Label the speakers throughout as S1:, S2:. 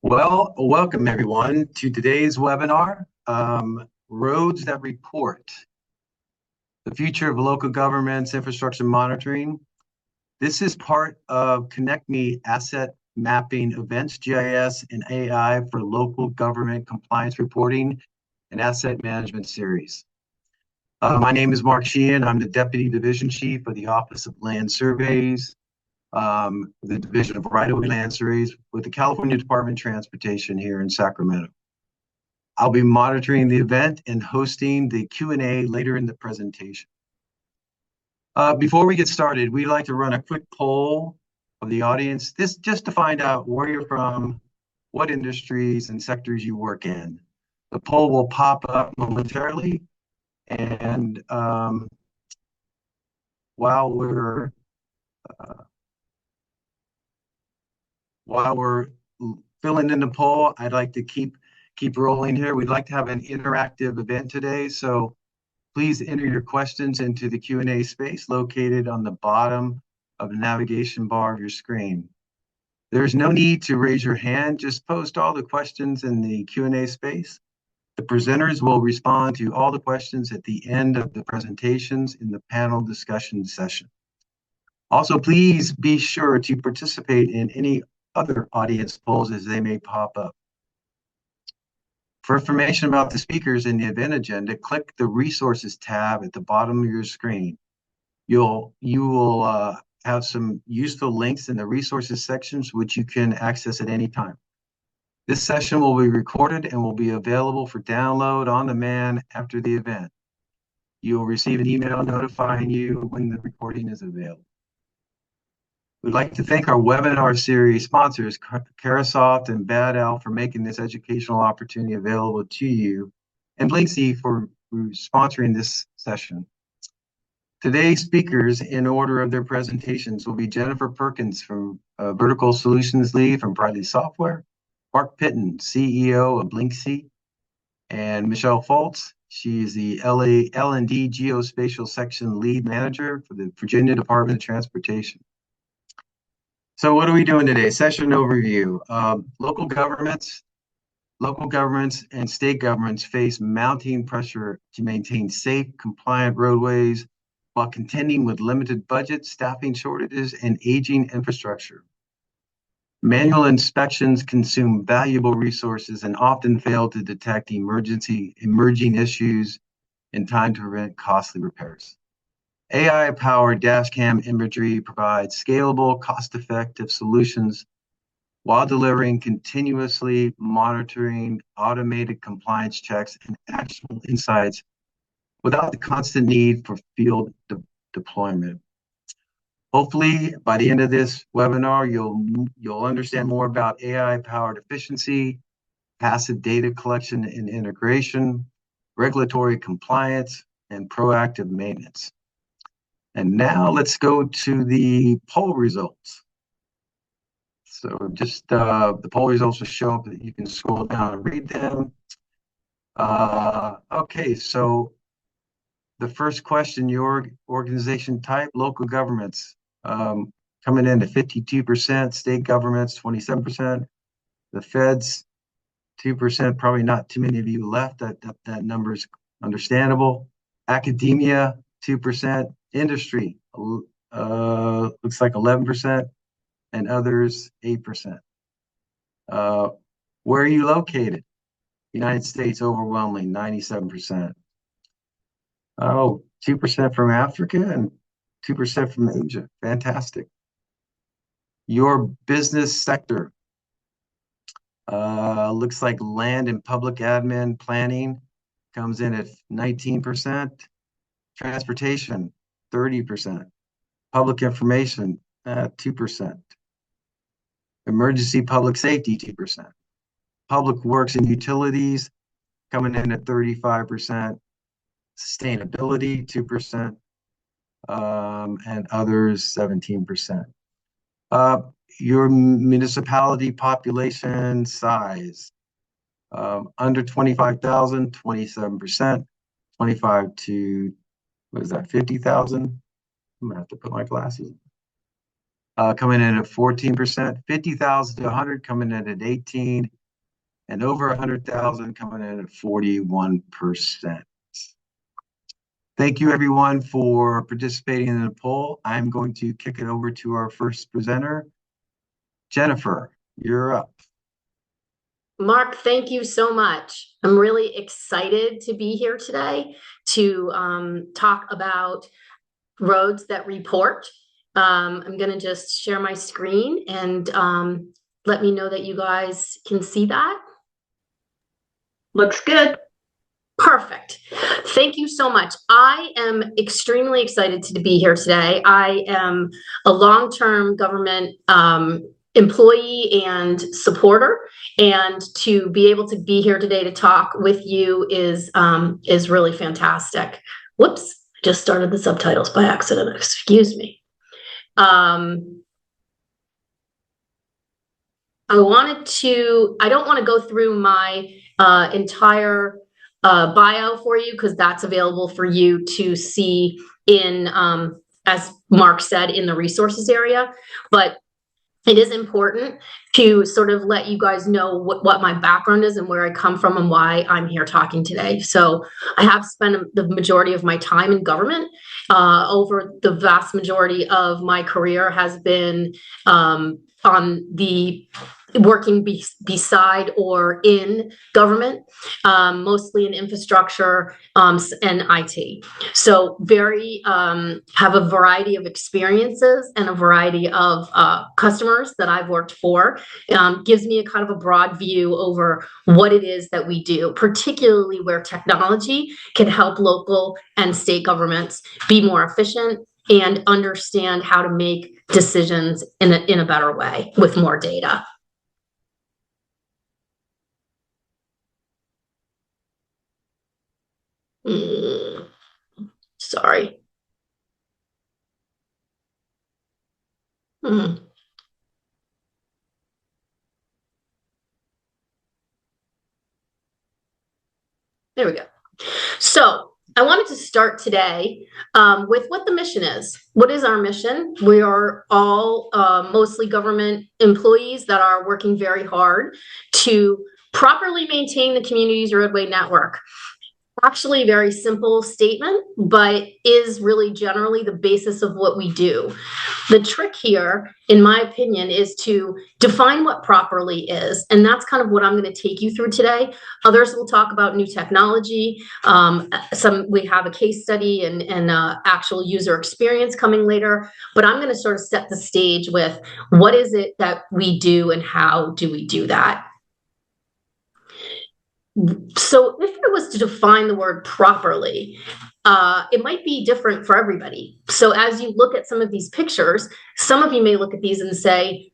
S1: Well, welcome everyone to today's webinar, Roads That Report, the Future of Local Government's Infrastructure Monitoring. This is part of Connect Me Asset Mapping Events, GIS, and AI for Local Government Compliance Reporting and Asset Management Series. My name is Mark Sheehan. I'm the Deputy Division Chief of the Office of Land Surveys, the Division of Right-of-Way Land Surveys with the California Department of Transportation here in Sacramento. I'll be monitoring the event and hosting the Q&A later in the presentation. Before we get started, we'd like to run a quick poll of the audience, this just to find out where you're from, what industries and sectors you work in. The poll will pop up momentarily, and while we're filling in the poll, I'd like to keep rolling here. We'd like to have an interactive event today, so please enter your questions into the Q&A space located on the bottom of the navigation bar of your screen. There's no need to raise your hand, just post all the questions in the Q&A space. The presenters will respond to all the questions at the end of the presentations in the panel discussion session. Also, please be sure to participate in any other audience polls as they may pop up. For information about the speakers in the event agenda, click the Resources tab at the bottom of your screen. You will have some useful links in the Resources sections, which you can access at any time. This session will be recorded and will be available for download on demand after the event. You will receive an email notifying you when the recording is available. We'd like to thank our webinar series sponsors, Carasoft and Bad Owl, for making this educational opportunity available to you, and Blinksy for sponsoring this session. Today's speakers, in order of their presentations, will be Jennifer Perkins, from Vertical Solutions Lead from Brightly Software, Mark Pitton, CEO of Blinksy, and Michelle Foltz. She is the L&D Geospatial Section Lead Manager for the Virginia Department of Transportation. So what are we doing today? Session overview. Local governments and state governments face mounting pressure to maintain safe, compliant roadways while contending with limited budgets, staffing shortages, and aging infrastructure. Manual inspections consume valuable resources and often fail to detect emerging issues in time to prevent costly repairs. AI-powered dashcam imagery provides scalable, cost-effective solutions while delivering continuously monitoring, automated compliance checks, and actionable insights without the constant need for field deployment. Hopefully, by the end of this webinar, you'll understand more about AI-powered efficiency, passive data collection and integration, regulatory compliance, and proactive maintenance. And now let's go to the poll results. So just the poll results will show up that you can scroll down and read them. Okay, so the first question, your organization type, local governments, coming in at 52%, state governments 27%, the feds 2%, probably not too many of you left, that number is understandable. Academia 2%, industry looks like 11%, and others 8%. Where are you located? United States, overwhelmingly 97%. Oh, 2% from Africa and 2% from Asia. Fantastic. Your business sector looks like land and public admin planning comes in at 19%. Transportation, 30%. Public information, 2%. Emergency public safety, 2%. Public works and utilities coming in at 35%. Sustainability, 2%. And others, 17%. Your municipality population size, under 25,000, 27%. 25 to, what is that, 50,000? I'm gonna have to put my glasses coming in at 14%, 50,000 to 100 coming in at 18, and over 100,000 coming in at 41%. Thank you everyone for participating in the poll. I'm going to kick it over to our first presenter. Jennifer, you're up.
S2: Mark, thank you so much. I'm really excited to be here today to talk about roads that report. I'm going to just share my screen and let me know that you guys can see that. Looks good. Perfect. Thank you so much. I am extremely excited to be here today. I am a long-term government employee and supporter, and to be able to be here today to talk with you is really fantastic. Whoops, I just started the subtitles by accident. Excuse me. I don't want to go through my entire bio for you, because that's available for you to see in, as Mark said, in the resources area. But it is important to sort of let you guys know what my background is and where I come from and why I'm here talking today. So I have spent the majority of my time in government. Over the vast majority of my career has been on the working beside or in government, mostly in infrastructure and IT. So have a variety of experiences and a variety of customers that I've worked for. Gives me a kind of a broad view over what it is that we do, particularly where technology can help local and state governments be more efficient and understand how to make decisions in a better way with more data. Sorry. There we go. So I wanted to start today with what the mission is. What is our mission? We are all mostly government employees that are working very hard to properly maintain the community's roadway network. Actually a very simple statement, but is really generally the basis of what we do. The trick here, in my opinion, is to define what properly is. And that's kind of what I'm going to take you through today. Others will talk about new technology. We have a case study and actual user experience coming later. But I'm going to sort of set the stage with what is it that we do and how do we do that. So if I was to define the word properly, it might be different for everybody. So as you look at some of these pictures, some of you may look at these and say,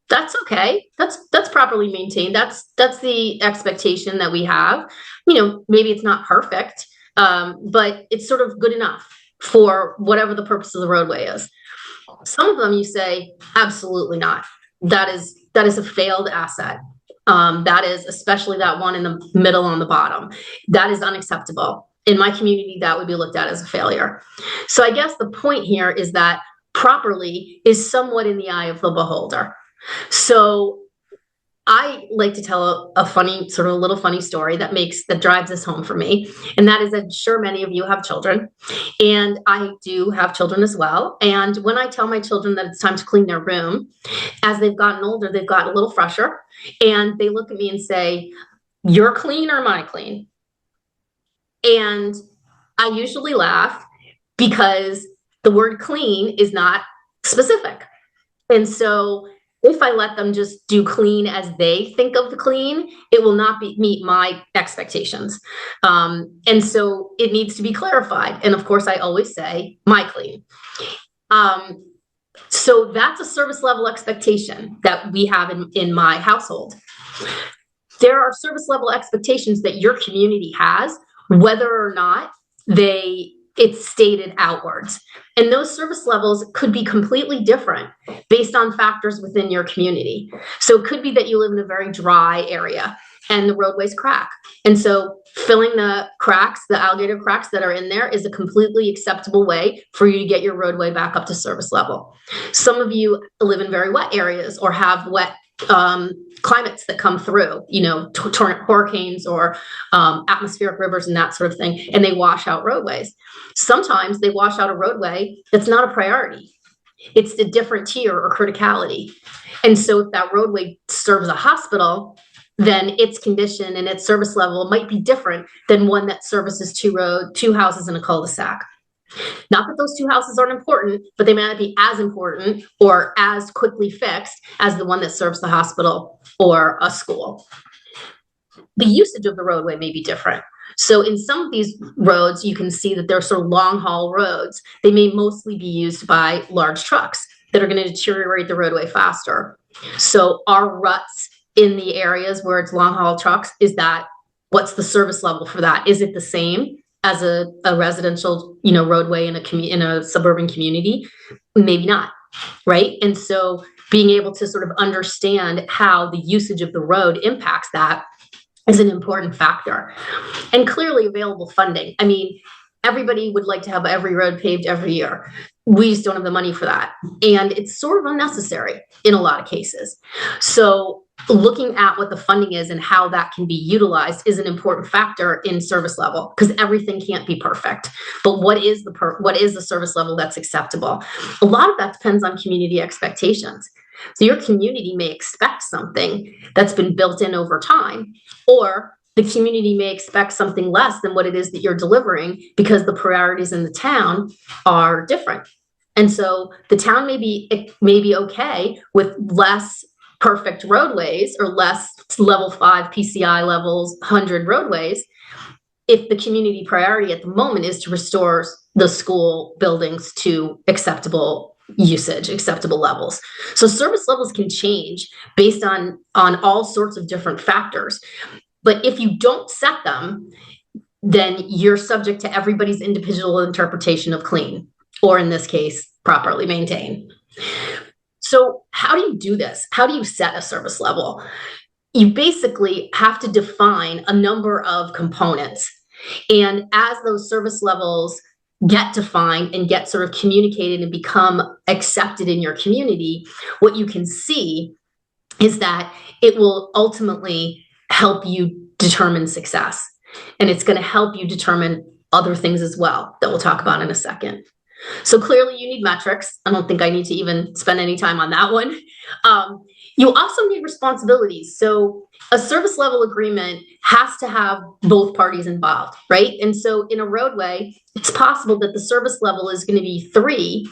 S2: that's okay. That's properly maintained. That's the expectation that we have. You know, maybe it's not perfect, but it's sort of good enough for whatever the purpose of the roadway is. Some of them you say, absolutely not. That is a failed asset. That is, especially that one in the middle on the bottom, that is unacceptable. In my community, that would be looked at as a failure. So I guess the point here is that properly is somewhat in the eye of the beholder. So I like to tell a funny, sort of a little funny story that drives this home for me. And that is, I'm sure many of you have children, and I do have children as well. And when I tell my children that it's time to clean their room, as they've gotten older, they've gotten a little fresher, and they look at me and say, "You're clean or am I clean?" And I usually laugh because the word clean is not specific. And so if I let them just do clean as they think of the clean, it will not meet my expectations. And so it needs to be clarified. And of course, I always say my clean. So that's a service level expectation that we have in my household. There are service level expectations that your community has, whether or not it's stated outwards. And those service levels could be completely different based on factors within your community. So it could be that you live in a very dry area and the roadways crack. And so filling the cracks, the alligator cracks that are in there, is a completely acceptable way for you to get your roadway back up to service level. Some of you live in very wet areas or have wet climates that come through, hurricanes or atmospheric rivers and that sort of thing, and they wash out roadways. Sometimes they wash out a roadway that's not a priority. It's a different tier or criticality. And so if that roadway serves a hospital, then its condition and its service level might be different than one that services two houses in a cul-de-sac. Not that those two houses aren't important, but they may not be as important or as quickly fixed as the one that serves the hospital or a school. The usage of the roadway may be different. So in some of these roads, you can see that they're sort of long haul roads. They may mostly be used by large trucks that are going to deteriorate the roadway faster. So our ruts in the areas where it's long haul trucks, what's the service level for that? Is it the same as a residential, roadway in a suburban community? Maybe not, right? And so being able to sort of understand how the usage of the road impacts that is an important factor. And clearly available funding. I mean, everybody would like to have every road paved every year. We just don't have the money for that. And it's sort of unnecessary in a lot of cases. So looking at what the funding is and how that can be utilized is an important factor in service level, because everything can't be perfect. But what is the service level that's acceptable? A lot of that depends on community expectations. So your community may expect something that's been built in over time, or the community may expect something less than what it is that you're delivering because the priorities in the town are different. And so the town may be okay with less perfect roadways or less level 5 PCI levels, 100 roadways, if the community priority at the moment is to restore the school buildings to acceptable usage, acceptable levels. So service levels can change based on all sorts of different factors. But if you don't set them, then you're subject to everybody's individual interpretation of clean, or in this case, properly maintained. So how do you do this? How do you set a service level? You basically have to define a number of components. And as those service levels get defined and get sort of communicated and become accepted in your community, what you can see is that it will ultimately help you determine success. And it's going to help you determine other things as well that we'll talk about in a second. So clearly you need metrics. I don't think I need to even spend any time on that one. You also need responsibilities. So a service level agreement has to have both parties involved, right? And so in a roadway, it's possible that the service level is going to be 3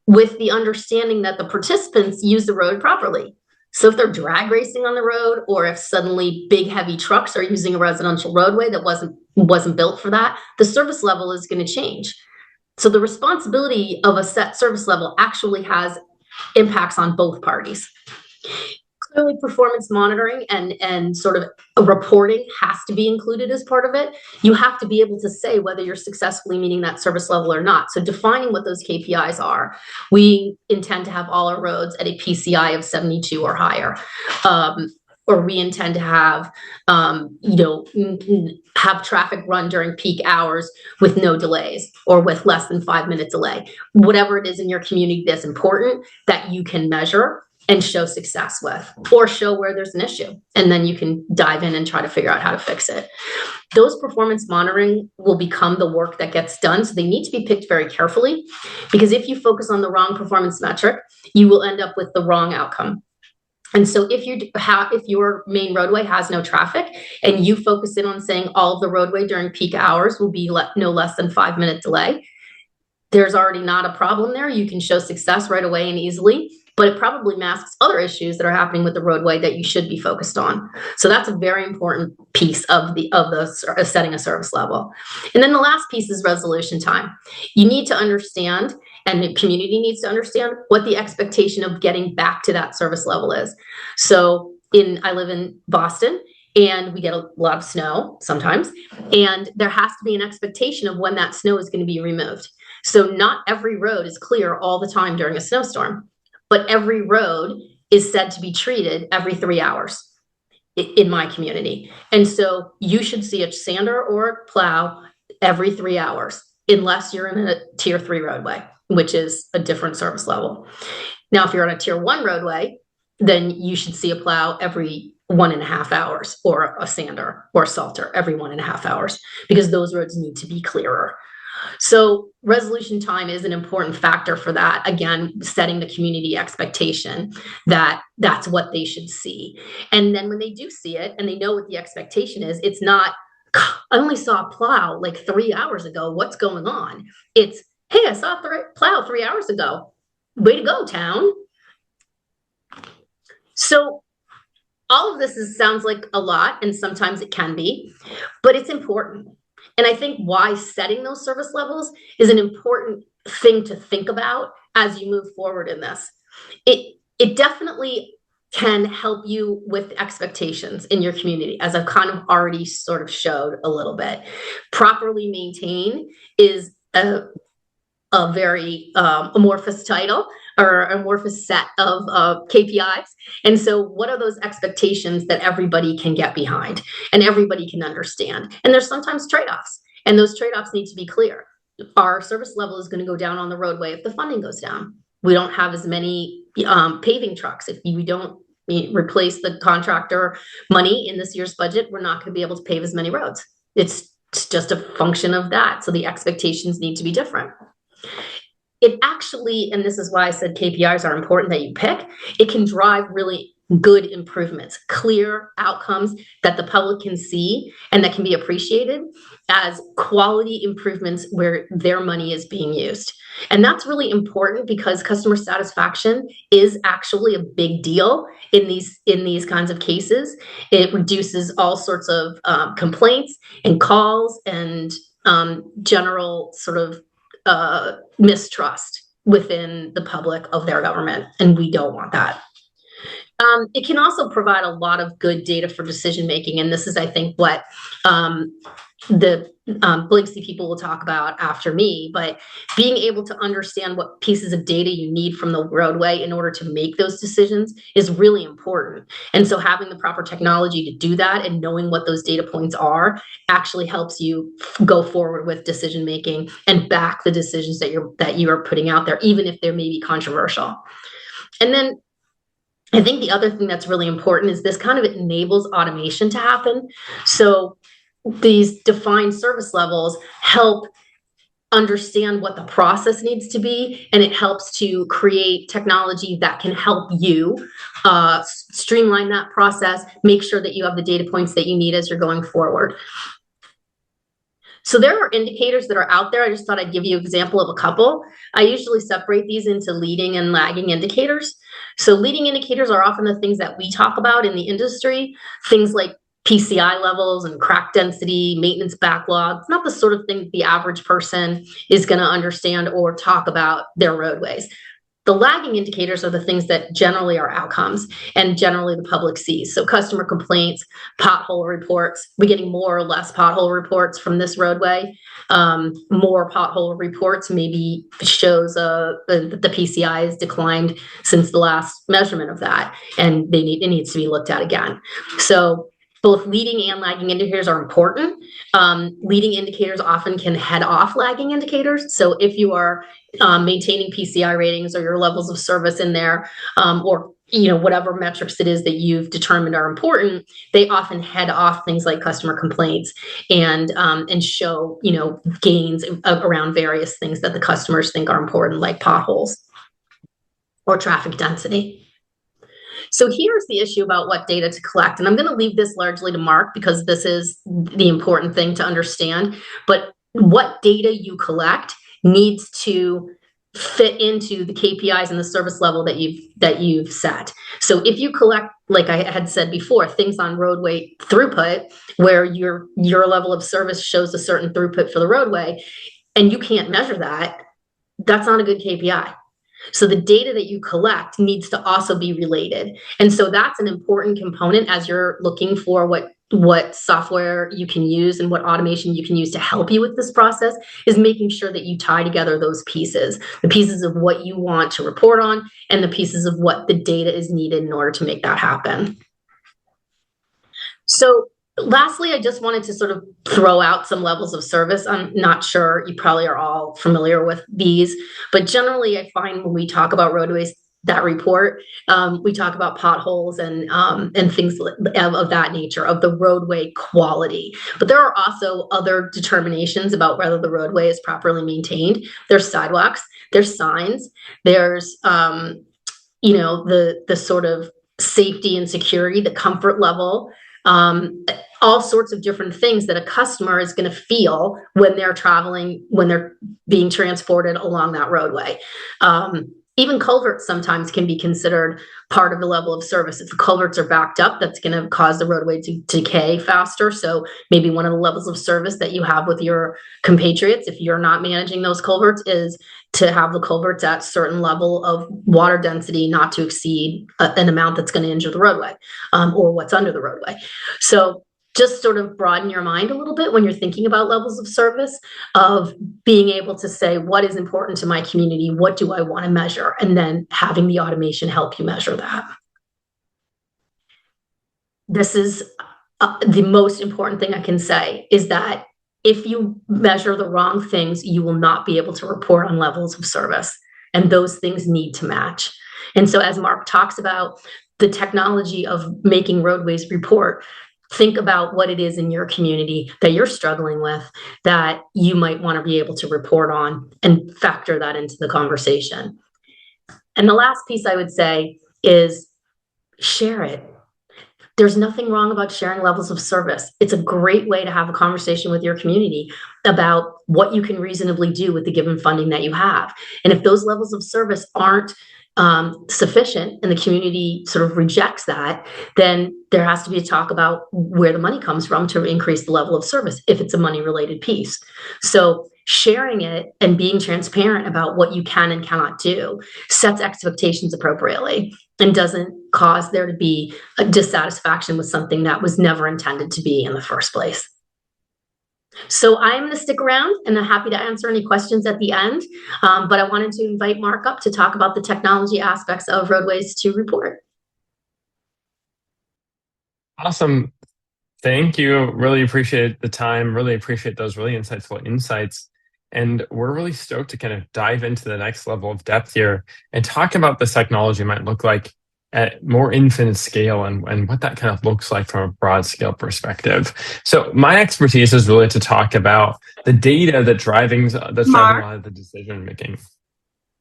S2: with the understanding that the participants use the road properly. So if they're drag racing on the road, or if suddenly big heavy trucks are using a residential roadway that wasn't built for that, the service level is going to change. So the responsibility of a set service level actually has impacts on both parties. Clearly, performance monitoring and sort of reporting has to be included as part of it. You have to be able to say whether you're successfully meeting that service level or not. So defining what those KPIs are. We intend to have all our roads at a PCI of 72 or higher. Or we intend to have, have traffic run during peak hours with no delays or with less than 5-minute delay. Whatever it is in your community that's important that you can measure and show success with, or show where there's an issue. And then you can dive in and try to figure out how to fix it. Those performance monitoring will become the work that gets done. So they need to be picked very carefully, because if you focus on the wrong performance metric, you will end up with the wrong outcome. And so if your main roadway has no traffic and you focus in on saying all of the roadway during peak hours will be no less than 5-minute delay, there's already not a problem there. You can show success right away and easily, but it probably masks other issues that are happening with the roadway that you should be focused on. So that's a very important piece of setting a service level. And then the last piece is resolution time. You need to understand, and the community needs to understand, what the expectation of getting back to that service level is. So I live in Boston, and we get a lot of snow sometimes, and there has to be an expectation of when that snow is going to be removed. So not every road is clear all the time during a snowstorm, but every road is said to be treated every 3 hours. in my community. And so you should see a sander or a plow every 3 hours, unless you're in a tier 3 roadway, which is a different service level. Now, if you're on a tier 1 roadway, then you should see a plow every 1.5 hours, or a sander or a salter every 1.5 hours, because those roads need to be clearer. So resolution time is an important factor for that. Again, setting the community expectation that that's what they should see. And then when they do see it and they know what the expectation is, it's not, I only saw a plow like 3 hours ago. What's going on? It's, hey, I saw a plow 3 hours ago. Way to go, town. So all of this sounds like a lot, and sometimes it can be, but it's important. And I think why setting those service levels is an important thing to think about as you move forward in this. It definitely can help you with expectations in your community, as I've kind of already sort of showed a little bit. Properly maintain is a very amorphous title, or amorphous set of KPIs. And so what are those expectations that everybody can get behind and everybody can understand? And there's sometimes trade-offs, and those trade-offs need to be clear. Our service level is going to go down on the roadway if the funding goes down. We don't have as many paving trucks. If we don't replace the contractor money in this year's budget, we're not going to be able to pave as many roads. It's just a function of that. So the expectations need to be different. It actually, and this is why I said KPIs are important that you pick, it can drive really good improvements, clear outcomes that the public can see and that can be appreciated as quality improvements where their money is being used. And that's really important, because customer satisfaction is actually a big deal in these kinds of cases. It reduces all sorts of complaints and calls and general sort of mistrust within the public of their government, and we don't want that. It can also provide a lot of good data for decision making, and this is, I think, what the Blinksy people will talk about after me, but being able to understand what pieces of data you need from the roadway in order to make those decisions is really important. And so having the proper technology to do that and knowing what those data points are actually helps you go forward with decision making and back the decisions that you are putting out there, even if they may be controversial. And then I think the other thing that's really important is this kind of enables automation to happen. So these defined service levels help understand what the process needs to be, and it helps to create technology that can help you streamline that process, make sure that you have the data points that you need as you're going forward. So there are indicators that are out there. I just thought I'd give you an example of a couple. I usually separate these into leading and lagging indicators. So leading indicators are often the things that we talk about in the industry, things like PCI levels and crack density, maintenance backlog. It's not the sort of thing that the average person is going to understand or talk about their roadways. The lagging indicators are the things that generally are outcomes and generally the public sees. So customer complaints, pothole reports. We're getting more or less pothole reports from this roadway. More pothole reports maybe shows the PCI has declined since the last measurement of that, and it needs to be looked at again. So both leading and lagging indicators are important. Leading indicators often can head off lagging indicators. So if you are maintaining PCI ratings or your levels of service in there, or whatever metrics it is that you've determined are important, they often head off things like customer complaints and show gains around various things that the customers think are important, like potholes or traffic density. So here's the issue about what data to collect. And I'm going to leave this largely to Mark, because this is the important thing to understand. But what data you collect needs to fit into the KPIs and the service level that you've set. So if you collect, like I had said before, things on roadway throughput, where your level of service shows a certain throughput for the roadway, and you can't measure that, that's not a good KPI. So the data that you collect needs to also be related. And so that's an important component as you're looking for what software you can use and what automation you can use to help you with this process, is making sure that you tie together those pieces, the pieces of what you want to report on and the pieces of what the data is needed in order to make that happen. So lastly, I just wanted to sort of throw out some levels of service. I'm not sure you probably are all familiar with these, but generally I find when we talk about roadways, that report, we talk about potholes and things of that nature, of the roadway quality. But there are also other determinations about whether the roadway is properly maintained. There's sidewalks, there's signs, there's the sort of safety and security, the comfort level, all sorts of different things that a customer is going to feel when they're traveling, when they're being transported along that roadway. Even culverts sometimes can be considered part of the level of service. If the culverts are backed up, that's going to cause the roadway to decay faster. So maybe one of the levels of service that you have with your compatriots, if you're not managing those culverts, is to have the culverts at certain level of water density, not to exceed an amount that's going to injure the roadway, or what's under the roadway. So just sort of broaden your mind a little bit when you're thinking about levels of service, of being able to say, what is important to my community? What do I want to measure? And then having the automation help you measure that. This is the most important thing I can say, is that if you measure the wrong things, you will not be able to report on levels of service. And those things need to match. And so as Mark talks about the technology of making roadways report, think about what it is in your community that you're struggling with that you might want to be able to report on, and factor that into the conversation. And the last piece I would say is share it. There's nothing wrong about sharing levels of service. It's a great way to have a conversation with your community about what you can reasonably do with the given funding that you have. And if those levels of service aren't sufficient and the community sort of rejects that, then there has to be a talk about where the money comes from to increase the level of service, if it's a money related piece. So sharing it and being transparent about what you can and cannot do sets expectations appropriately and doesn't cause there to be a dissatisfaction with something that was never intended to be in the first place. So I'm going to stick around and I'm happy to answer any questions at the end. But I wanted to invite Mark up to talk about the technology aspects of roadways to report.
S3: Awesome. Thank you. Really appreciate the time. Really appreciate those really insightful insights. And we're really stoked to kind of dive into the next level of depth here and talk about this technology might look like at more infinite scale and what that kind of looks like from a broad scale perspective. So my expertise is really to talk about the data that's driving a lot of the decision making.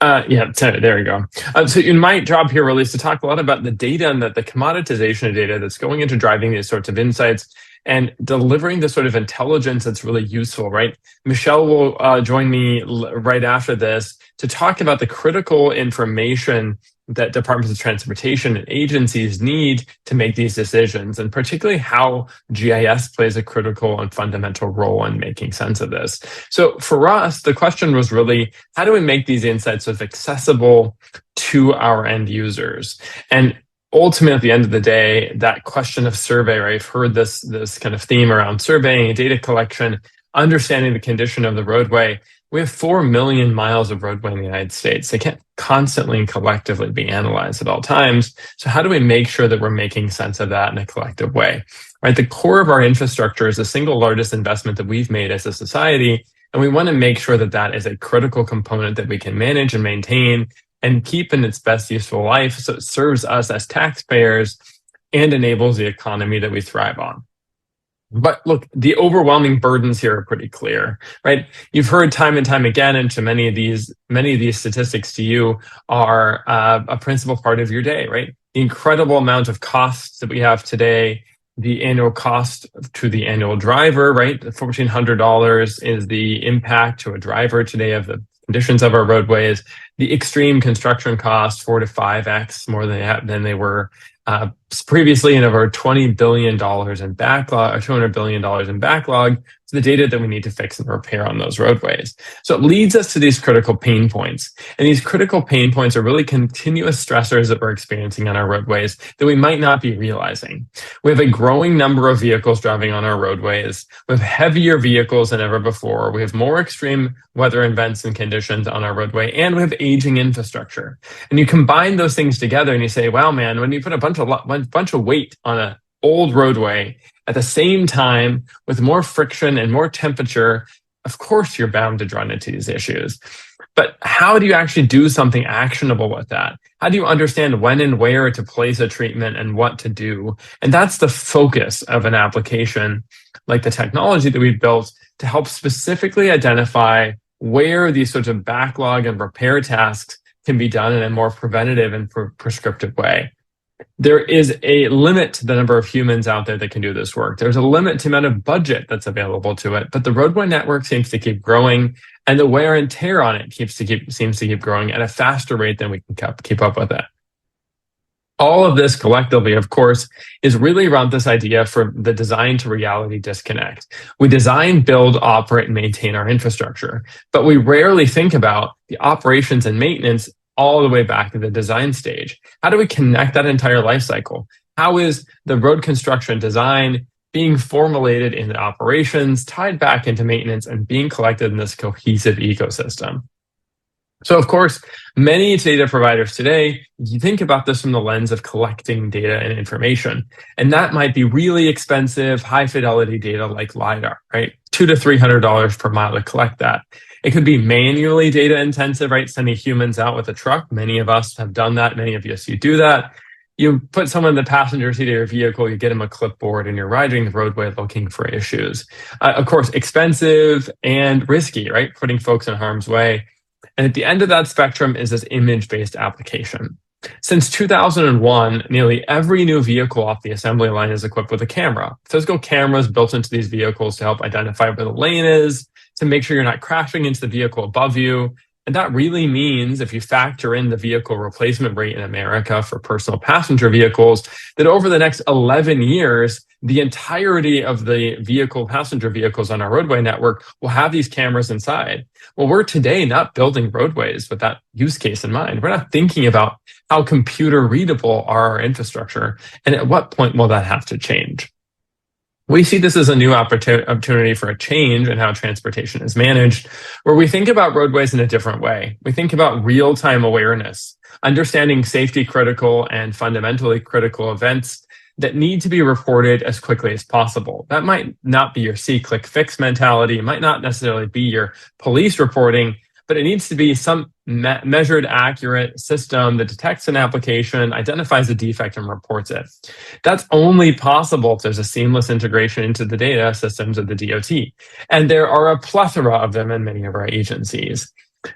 S3: Yeah, there you go. So in my job here really is to talk a lot about the data and the commoditization of data that's going into driving these sorts of insights and delivering the sort of intelligence that's really useful, right? Michelle will join me right after this to talk about the critical information that departments of transportation and agencies need to make these decisions, and particularly how GIS plays a critical and fundamental role in making sense of this. So for us, the question was really, how do we make these insights sort of accessible to our end users? And ultimately, at the end of the day, that question of survey, right? I've heard this kind of theme around surveying and data collection, understanding the condition of the roadway. We have 4 million miles of roadway in the United States. They can't constantly and collectively be analyzed at all times. So how do we make sure that we're making sense of that in a collective way? Right? The core of our infrastructure is the single largest investment that we've made as a society. And we want to make sure that that is a critical component that we can manage and maintain and keep in its best useful life, so it serves us as taxpayers and enables the economy that we thrive on. But look, the overwhelming burdens here are pretty clear, right? You've heard time and time again, and to many of these statistics to you are a principal part of your day, right? The incredible amount of costs that we have today, the annual cost to the annual driver, right? $1,400 is the impact to a driver today of the conditions of our roadways. The extreme construction costs, 4 to 5x more than they were previously, and over $20 billion in backlog, or $200 billion in backlog, to the data that we need to fix and repair on those roadways. So it leads us to these critical pain points. And these critical pain points are really continuous stressors that we're experiencing on our roadways that we might not be realizing. We have a growing number of vehicles driving on our roadways. We have heavier vehicles than ever before. We have more extreme weather events and conditions on our roadway, and we have aging infrastructure. And you combine those things together and you say, wow, man, when you put a bunch of weight on a old roadway at the same time with more friction and more temperature, of course you're bound to run into these issues. But how do you actually do something actionable with that? How do you understand when and where to place a treatment and what to do? And that's the focus of an application like the technology that we've built to help specifically identify where these sorts of backlog and repair tasks can be done in a more preventative and prescriptive way. There is a limit to the number of humans out there that can do this work. There's a limit to the amount of budget that's available to it, but the roadway network seems to keep growing, and the wear and tear on it seems to keep growing at a faster rate than we can keep up with it. All of this collectively, of course, is really around this idea for the design to reality disconnect. We design, build, operate, and maintain our infrastructure, but we rarely think about the operations and maintenance all the way back to the design stage. How do we connect that entire life cycle? How is the road construction design being formulated in the operations, tied back into maintenance, and being collected in this cohesive ecosystem? So, of course, many data providers today, you think about this from the lens of collecting data and information. And that might be really expensive, high fidelity data like LiDAR, right? $200 to $300 per mile to collect that. It could be manually data intensive, right? Sending humans out with a truck. Many of us have done that. Many of you do that. You put someone in the passenger seat of your vehicle, you get them a clipboard, and you're riding the roadway looking for issues. Of course, expensive and risky, right? Putting folks in harm's way. And at the end of that spectrum is this image-based application. Since 2001, nearly every new vehicle off the assembly line is equipped with a camera. Physical cameras built into these vehicles to help identify where the lane is, to make sure you're not crashing into the vehicle above you. And that really means, if you factor in the vehicle replacement rate in America for personal passenger vehicles, that over the next 11 years, the entirety of the passenger vehicles on our roadway network will have these cameras inside. Well, we're today not building roadways with that use case in mind. We're not thinking about how computer readable are our infrastructure, and at what point will that have to change? We see this as a new opportunity for a change in how transportation is managed, where we think about roadways in a different way. We think about real-time awareness, understanding safety critical and fundamentally critical events that need to be reported as quickly as possible. That might not be your see, click, fix mentality. It might not necessarily be your police reporting, but it needs to be some measured, accurate system that detects an application, identifies a defect, and reports it. That's only possible if there's a seamless integration into the data systems of the DOT. And there are a plethora of them in many of our agencies.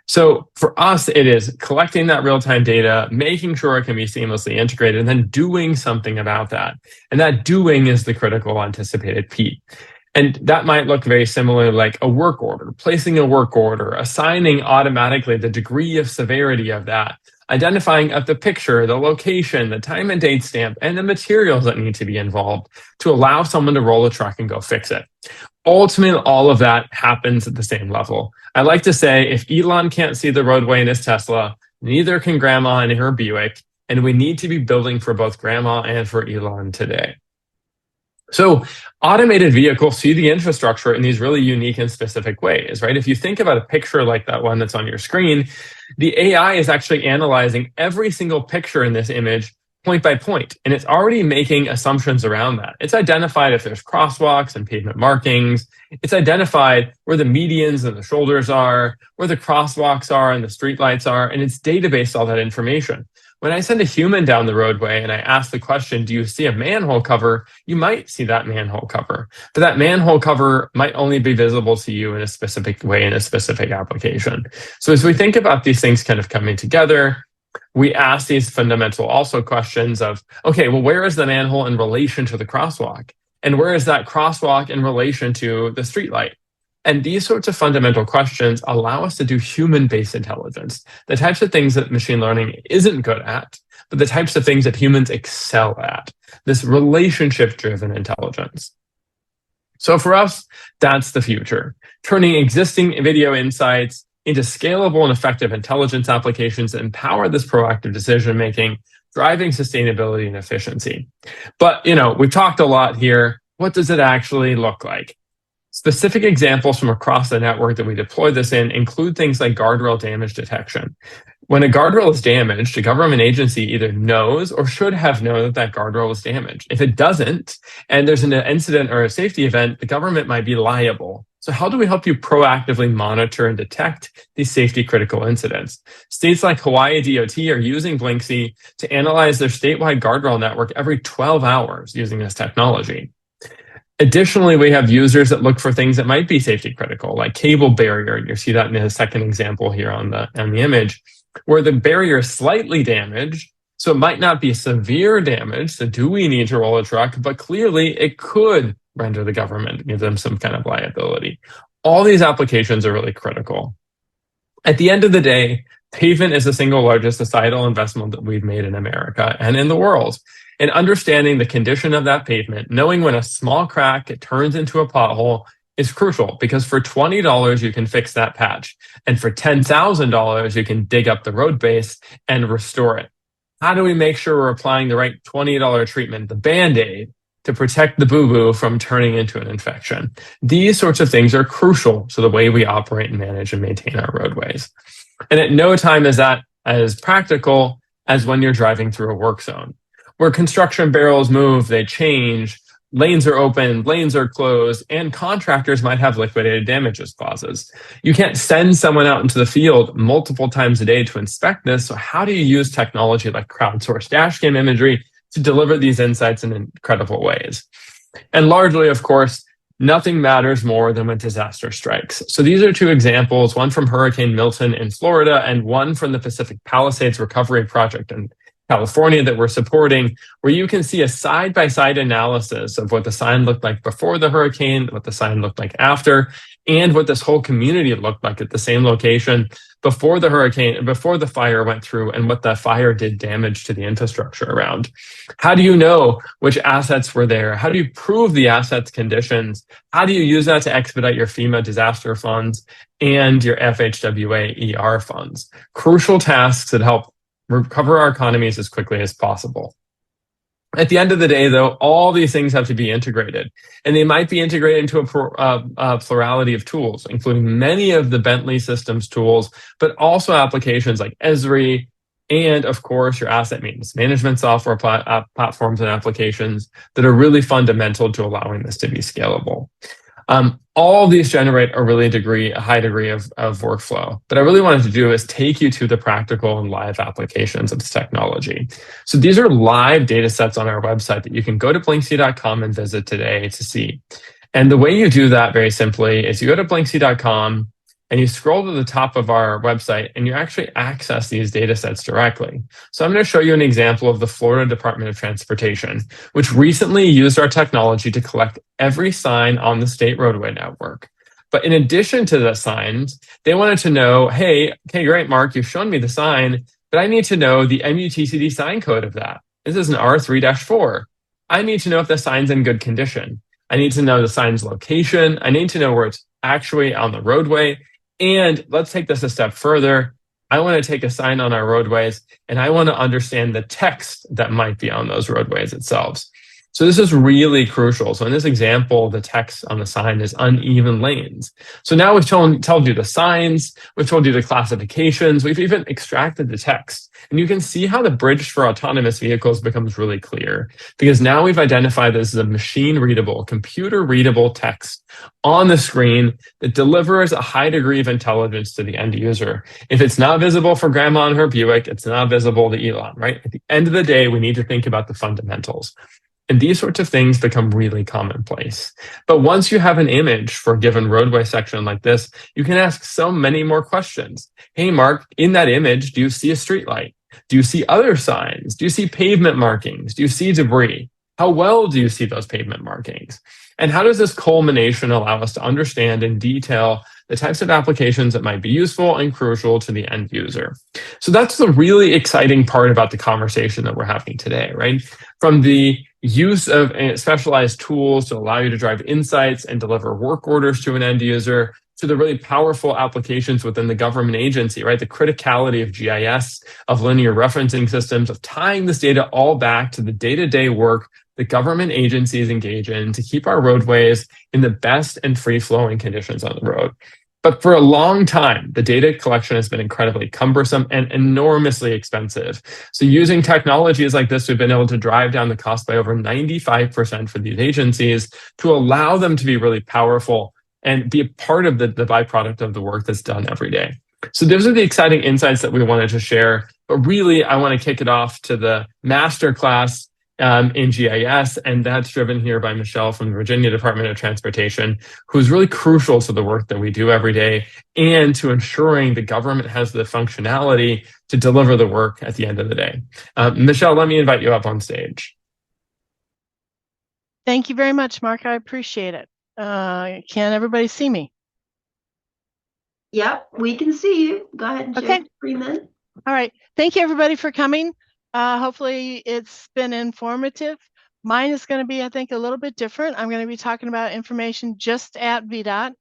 S3: So for us, it is collecting that real-time data, making sure it can be seamlessly integrated, and then doing something about that. And that doing is the critical anticipated piece. And that might look very similar like a work order, placing a work order, assigning automatically the degree of severity of that, identifying of the picture, the location, the time and date stamp, and the materials that need to be involved to allow someone to roll a truck and go fix it. Ultimately, all of that happens at the same level. I like to say, if Elon can't see the roadway in his Tesla, neither can Grandma in her Buick, and we need to be building for both Grandma and for Elon today. So automated vehicles see the infrastructure in these really unique and specific ways, right? If you think about a picture like that one that's on your screen, the AI is actually analyzing every single picture in this image point by point, and it's already making assumptions around that. It's identified if there's crosswalks and pavement markings. It's identified where the medians and the shoulders are, where the crosswalks are and the streetlights are, and it's databased all that information. When I send a human down the roadway and I ask the question, do you see a manhole cover? You might see that manhole cover, but that manhole cover might only be visible to you in a specific way in a specific application. So as we think about these things kind of coming together, we ask these fundamental also questions of, okay, well, where is the manhole in relation to the crosswalk? And where is that crosswalk in relation to the streetlight? And these sorts of fundamental questions allow us to do human-based intelligence, the types of things that machine learning isn't good at, but the types of things that humans excel at, this relationship-driven intelligence. So for us, that's the future, turning existing video insights into scalable and effective intelligence applications that empower this proactive decision-making, driving sustainability and efficiency. But, we've talked a lot here. What does it actually look like? Specific examples from across the network that we deploy this in include things like guardrail damage detection. When a guardrail is damaged, a government agency either knows or should have known that that guardrail was damaged. If it doesn't, and there's an incident or a safety event, the government might be liable. So how do we help you proactively monitor and detect these safety critical incidents? States like Hawaii DOT are using Blinksy to analyze their statewide guardrail network every 12 hours using this technology. Additionally, we have users that look for things that might be safety critical, like cable barrier. And you see that in the second example here on the image, where the barrier is slightly damaged. So it might not be severe damage. So do we need to roll a truck? But clearly it could render the government, give them some kind of liability. All these applications are really critical. At the end of the day, pavement is the single largest societal investment that we've made in America and in the world. And understanding the condition of that pavement, knowing when a small crack it turns into a pothole is crucial, because for $20 you can fix that patch, and for $10,000 you can dig up the road base and restore it. How do we make sure we're applying the right $20 treatment, the Band-Aid, to protect the boo-boo from turning into an infection? These sorts of things are crucial to the way we operate and manage and maintain our roadways. And at no time is that as practical as when you're driving through a work zone, where construction barrels move, they change, lanes are open, lanes are closed, and contractors might have liquidated damages clauses. You can't send someone out into the field multiple times a day to inspect this. So how do you use technology like crowdsourced dashcam imagery to deliver these insights in incredible ways? And largely, of course, nothing matters more than when disaster strikes. So these are two examples, one from Hurricane Milton in Florida and one from the Pacific Palisades Recovery Project in California that we're supporting, where you can see a side-by-side analysis of what the sign looked like before the hurricane, what the sign looked like after, and what this whole community looked like at the same location before the hurricane, before the fire went through, and what the fire did damage to the infrastructure around. How do you know which assets were there? How do you prove the assets' conditions? How do you use that to expedite your FEMA disaster funds and your FHWA ER funds? Crucial tasks that help recover our economies as quickly as possible. At the end of the day, though, all these things have to be integrated, and they might be integrated into a plurality of tools, including many of the Bentley Systems tools, but also applications like Esri, and of course, your asset maintenance management software platforms and applications that are really fundamental to allowing this to be scalable. All of these generate a high degree of workflow. But I really wanted to do is take you to the practical and live applications of this technology. So these are live data sets on our website that you can go to blinksy.com and visit today to see. And the way you do that very simply is you go to blinksy.com and you scroll to the top of our website and you actually access these data sets directly. So I'm going to show you an example of the Florida Department of Transportation, which recently used our technology to collect every sign on the state roadway network. But in addition to the signs, they wanted to know, hey, okay, great, Mark, you've shown me the sign, but I need to know the MUTCD sign code of that. This is an R3-4. I need to know if the sign's in good condition. I need to know the sign's location. I need to know where it's actually on the roadway. And let's take this a step further. I want to take a sign on our roadways, and I want to understand the text that might be on those roadways itself. So this is really crucial. So in this example, the text on the sign is uneven lanes. So now we've told you the signs, we've told you the classifications, we've even extracted the text. And you can see how the bridge for autonomous vehicles becomes really clear, because now we've identified this as a machine-readable, computer-readable text on the screen that delivers a high degree of intelligence to the end user. If it's not visible for Grandma and her Buick, it's not visible to Elon, right? At the end of the day, we need to think about the fundamentals. And these sorts of things become really commonplace. But once you have an image for a given roadway section like this, you can ask so many more questions. Hey, Mark, in that image, do you see a street light? Do you see other signs? Do you see pavement markings? Do you see debris? How well do you see those pavement markings? And how does this culmination allow us to understand in detail the types of applications that might be useful and crucial to the end user? So that's the really exciting part about the conversation that we're having today, right? From the use of specialized tools to allow you to drive insights and deliver work orders to an end user, to the really powerful applications within the government agency, right? The criticality of GIS, of linear referencing systems, of tying this data all back to the day-to-day work that government agencies engage in to keep our roadways in the best and free-flowing conditions on the road. But for a long time, the data collection has been incredibly cumbersome and enormously expensive. So using technologies like this, we've been able to drive down the cost by over 95% for these agencies to allow them to be really powerful and be a part of the byproduct of the work that's done every day. So those are the exciting insights that we wanted to share. But really, I want to kick it off to the masterclass in GIS, and that's driven here by Michelle from the Virginia Department of Transportation, who's really crucial to the work that we do every day and to ensuring the government has the functionality to deliver the work at the end of the day. Michelle, let me invite you up on stage.
S4: Thank you very much, Mark. I appreciate it. Can everybody see me?
S2: Yep, we can see you. Go ahead and share Freeman.
S4: All right. Thank you, everybody, for coming. Hopefully it's been informative. Mine is going to be, I think, a little bit different. I'm going to be talking about information just at VDOT.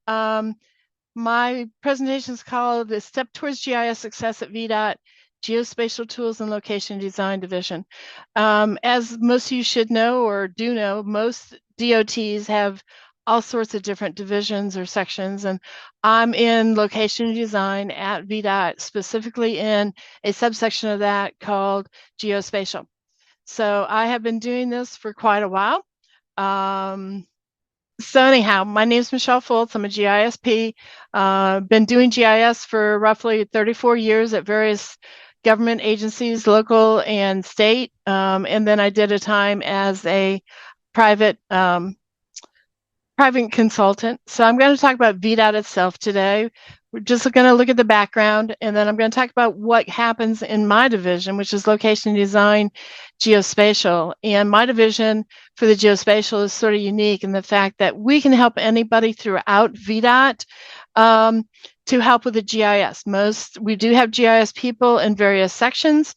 S4: My presentation is called The Step Towards GIS Success at VDOT, Geospatial Tools and Location Design Division. As most of you should know or do know, most DOTs have all sorts of different divisions or sections, and I'm in location design at VDOT, specifically in a subsection of that called geospatial. So I have been doing this for quite a while. So anyhow, my name is Michelle Fultz. I'm a GISP. Been doing GIS for roughly 34 years at various government agencies, local and state. And then I did a time as a private consultant. So I'm going to talk about VDOT itself today. We're just going to look at the background, and then I'm going to talk about what happens in my division, which is location design, geospatial. And my division for the geospatial is sort of unique in the fact that we can help anybody throughout VDOT to help with the GIS. We do have GIS people in various sections,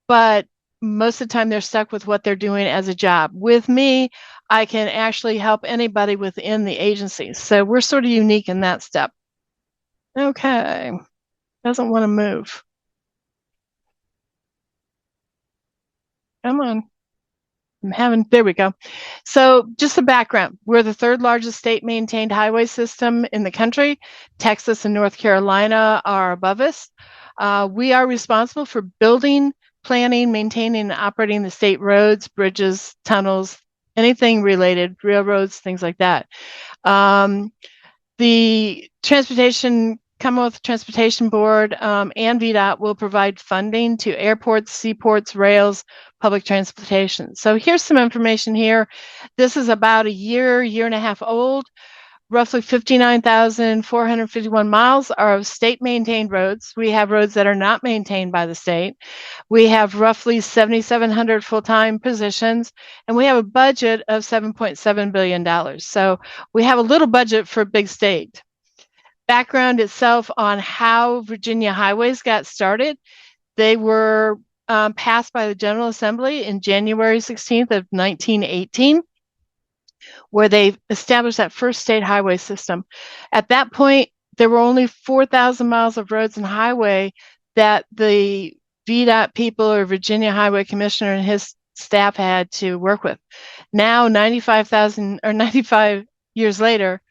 S4: but most of the time they're stuck with what they're doing as a job. With me, I can actually help anybody within the agency. So we're sort of unique in that step. Okay, doesn't want to move. Come on. There we go. So just the background. We're the third largest state maintained highway system in the country. Texas and North Carolina are above us. We are responsible for building, planning, maintaining, and operating the state roads, bridges, tunnels, anything related, railroads, things like that. The Commonwealth Transportation Board and VDOT will provide funding to airports, seaports, rails, public transportation. So here's some information here. This is about a year and a half old. Roughly 59,451 miles are of state-maintained roads. We have roads that are not maintained by the state. We have roughly 7,700 full-time positions, and we have a budget of $7.7 billion. So we have a little budget for a big state. Background itself on how Virginia highways got started. They were passed by the General Assembly in January 16th of 1918. Where they established that first state highway system. At that point, there were only 4,000 miles of roads and highway that the VDOT people or Virginia Highway Commissioner and his staff had to work with. Now, 95 years later,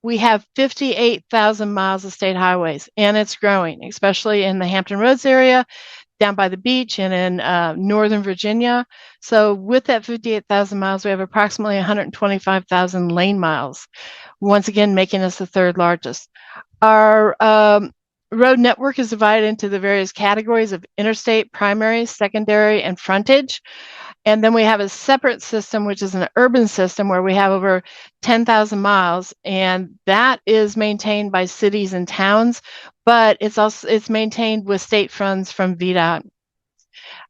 S4: we have 58,000 miles of state highways, and it's growing, especially in the Hampton Roads area, down by the beach and in Northern Virginia. So with that 58,000 miles, we have approximately 125,000 lane miles, once again, making us the third largest. Our road network is divided into the various categories of interstate, primary, secondary, and frontage. And then we have a separate system, which is an urban system where we have over 10,000 miles, and that is maintained by cities and towns, but it's maintained with state funds from VDOT.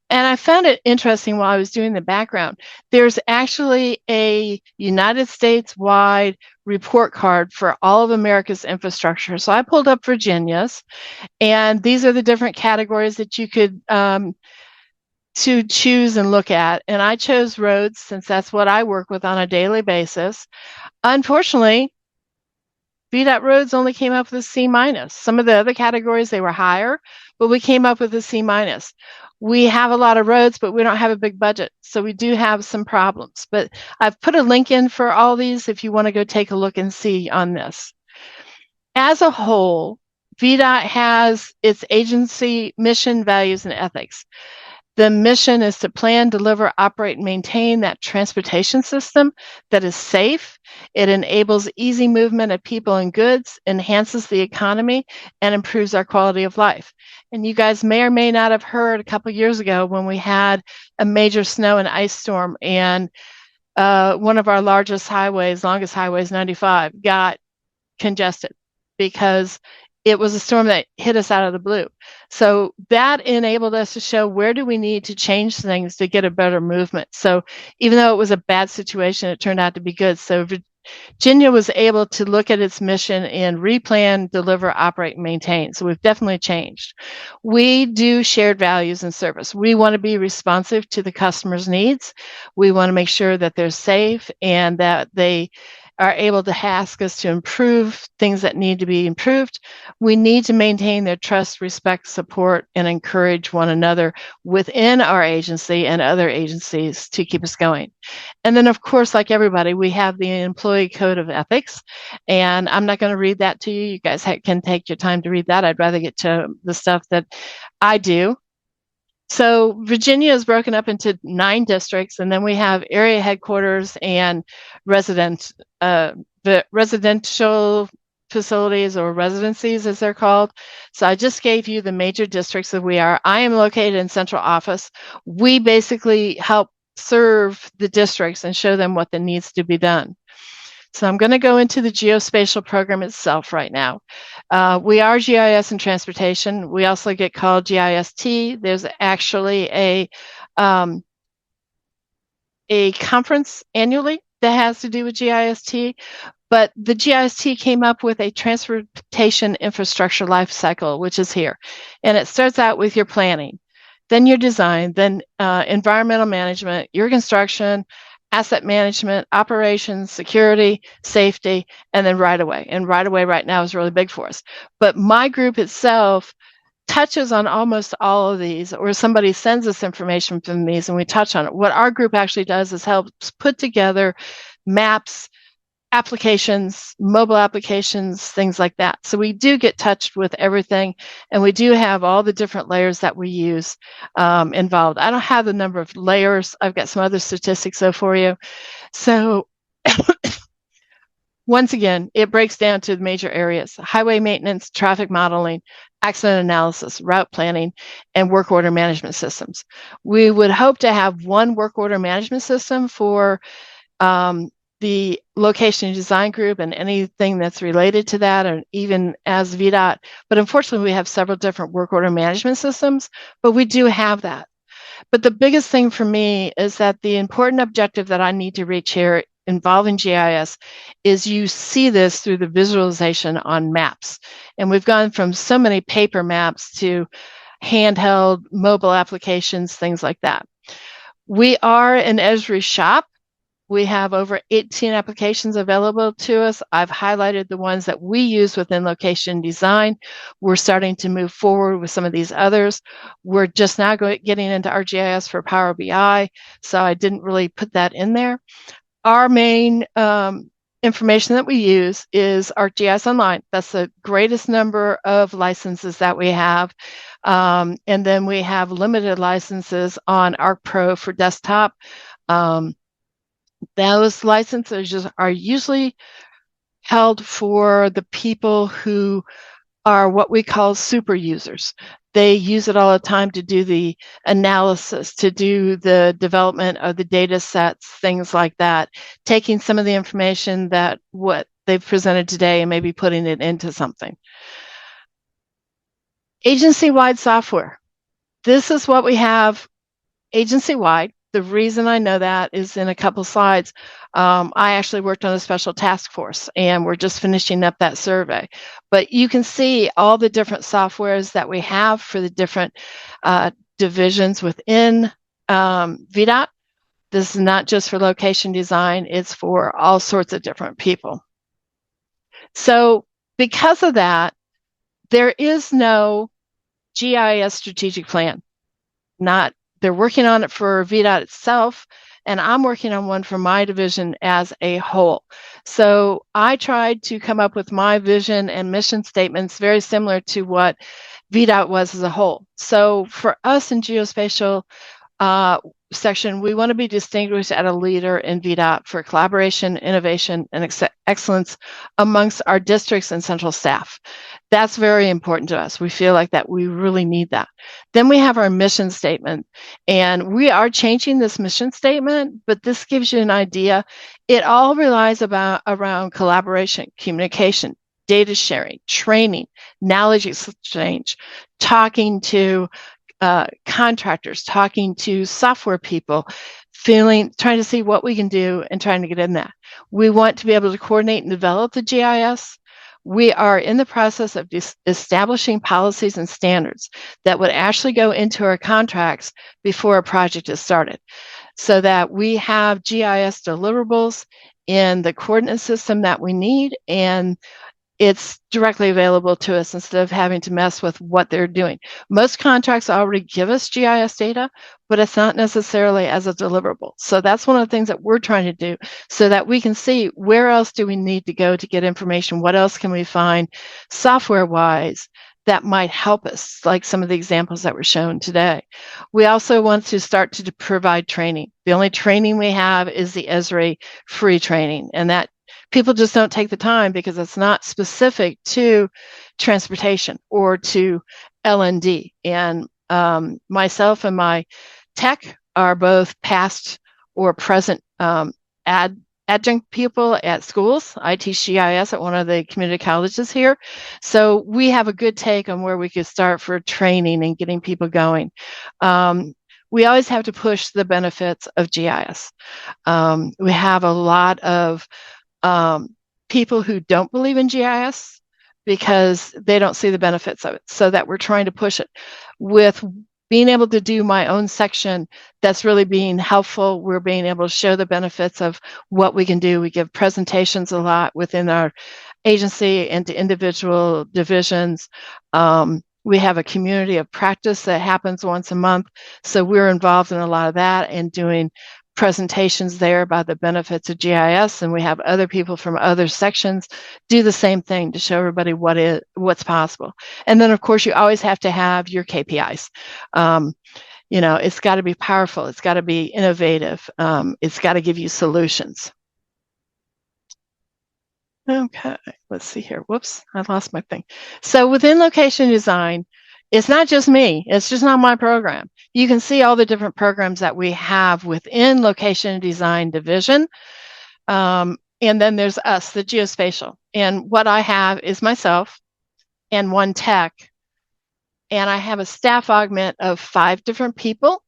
S4: And I found it interesting while I was doing the background. There's actually a United States-wide report card for all of America's infrastructure. So I pulled up Virginia's, and these are the different categories that you could to choose and look at. And I chose roads since that's what I work with on a daily basis. Unfortunately, VDOT roads only came up with a C-. Some of the other categories, they were higher, but we came up with a C-. We have a lot of roads, but we don't have a big budget. So we do have some problems. But I've put a link in for all these if you want to go take a look and see on this. As a whole, VDOT has its agency mission, values, and ethics. The mission is to plan, deliver, operate, and maintain that transportation system that is safe. It enables easy movement of people and goods, enhances the economy, and improves our quality of life. And you guys may or may not have heard a couple years ago when we had a major snow and ice storm, and one of our longest highways, 95, got congested because it was a storm that hit us out of the blue. So that enabled us to show where do we need to change things to get a better movement. So even though it was a bad situation, it turned out to be good. So Virginia was able to look at its mission and replan, deliver, operate, and maintain. So we've definitely changed. We do shared values and service. We want to be responsive to the customer's needs. We want to make sure that they're safe and that they are able to ask us to improve things that need to be improved. We need to maintain their trust, respect, support, and encourage one another within our agency and other agencies to keep us going. And then, of course, like everybody, we have the employee code of ethics. And I'm not going to read that to you. You guys can take your time to read that. I'd rather get to the stuff that I do. So Virginia is broken up into 9 districts, and then we have area headquarters and residential facilities, or residencies as they're called. So I just gave you the major districts that we are. I am located in central office. We basically help serve the districts and show them what needs to be done. So I'm going to go into the geospatial program itself right now. We are GIS and transportation. We also get called GIST. There's actually a conference annually that has to do with GIST, but the GIST came up with a transportation infrastructure life cycle, which is here. And it starts out with your planning, then your design, then environmental management, your construction, asset management, operations, security, safety, and then right-of-way. And right-of-way right now is really big for us. But my group itself touches on almost all of these, or somebody sends us information from these and we touch on it. What our group actually does is helps put together maps, applications, mobile applications, things like that. So we do get touched with everything, and we do have all the different layers that we use involved. I don't have the number of layers. I've got some other statistics though for you. So once again, it breaks down to the major areas: highway maintenance, traffic modeling, accident analysis, route planning, and work order management systems. We would hope to have one work order management system for the location design group and anything that's related to that, and even as VDOT. But unfortunately, we have several different work order management systems, but we do have that. But the biggest thing for me is that the important objective that I need to reach here involving GIS is you see this through the visualization on maps. And we've gone from so many paper maps to handheld mobile applications, things like that. We are an Esri shop. We have over 18 applications available to us. I've highlighted the ones that we use within location design. We're starting to move forward with some of these others. We're just now getting into ArcGIS for Power BI, so I didn't really put that in there. Our main information that we use is ArcGIS Online. That's the greatest number of licenses that we have. And then we have limited licenses on ArcPro for desktop. Those licenses are usually held for the people who are what we call super users. They use it all the time to do the analysis, to do the development of the data sets, things like that, taking some of the information that what they've presented today and maybe putting it into something. Agency-wide software. This is what we have agency-wide. The reason I know that is in a couple slides. I actually worked on a special task force, and we're just finishing up that survey. But you can see all the different softwares that we have for the different divisions within VDOT. This is not just for location design, it's for all sorts of different people. So because of that, there is no GIS strategic plan. They're working on it for VDOT itself, and I'm working on one for my division as a whole. So I tried to come up with my vision and mission statements very similar to what VDOT was as a whole. So for us in geospatial section, we want to be distinguished as a leader in VDOT for collaboration, innovation, and excellence amongst our districts and central staff. That's very important to us. We feel like that we really need that. Then we have our mission statement, and we are changing this mission statement, but this gives you an idea. It all relies around collaboration, communication, data sharing, training, knowledge exchange, talking to contractors, talking to software people, trying to see what we can do and trying to get in that. We want to be able to coordinate and develop the GIS. We are in the process of establishing policies and standards that would actually go into our contracts before a project is started, so that we have GIS deliverables in the coordinate system that we need, and it's directly available to us instead of having to mess with what they're doing. Most contracts already give us GIS data, but it's not necessarily as a deliverable. So that's one of the things that we're trying to do, so that we can see where else do we need to go to get information, what else can we find software-wise that might help us, like some of the examples that were shown today. We also want to start to provide training. The only training we have is the Esri free training, and that people just don't take the time because it's not specific to transportation or to L&D. And myself and my tech are both past or present adjunct people at schools. I teach GIS at one of the community colleges here. So we have a good take on where we could start for training and getting people going. We always have to push the benefits of GIS. We have a lot of people who don't believe in GIS because they don't see the benefits of it, so that we're trying to push it. With being able to do my own section, that's really being helpful. We're being able to show the benefits of what we can do. We give presentations a lot within our agency and to individual divisions. We have a community of practice that happens once a month, so we're involved in a lot of that and doing presentations there about the benefits of GIS, and we have other people from other sections do the same thing to show everybody what's possible. And then, of course, you always have to have your KPIs. It's got to be powerful. It's got to be innovative. It's got to give you solutions. Okay, let's see here. Whoops, I lost my thing. So within location design, it's not just me. It's just not my program. You can see all the different programs that we have within location design division. And then there's us, the geospatial. And what I have is myself and one tech. And I have a staff augment of 5 different people,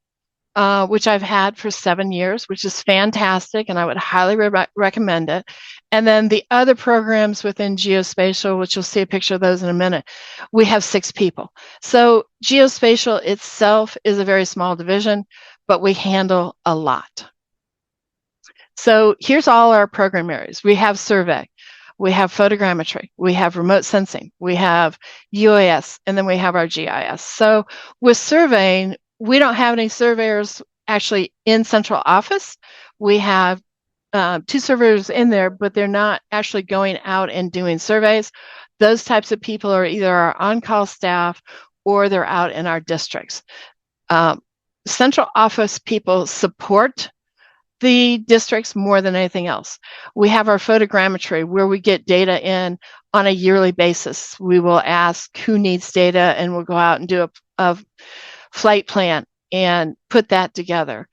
S4: which I've had for 7 years, which is fantastic. And I would highly recommend it. And then the other programs within geospatial, which you'll see a picture of those in a minute, we have 6 people. So geospatial itself is a very small division, but we handle a lot. So here's all our program areas. We have survey, we have photogrammetry, we have remote sensing, we have UAS, and then we have our GIS. So with surveying, we don't have any surveyors actually in central office. We have 2 surveyors in there, but they're not actually going out and doing surveys. Those types of people are either our on-call staff or they're out in our districts. Central office people support the districts more than anything else. We have our photogrammetry where we get data in on a yearly basis. We will ask who needs data, and we'll go out and do a flight plan and put that together.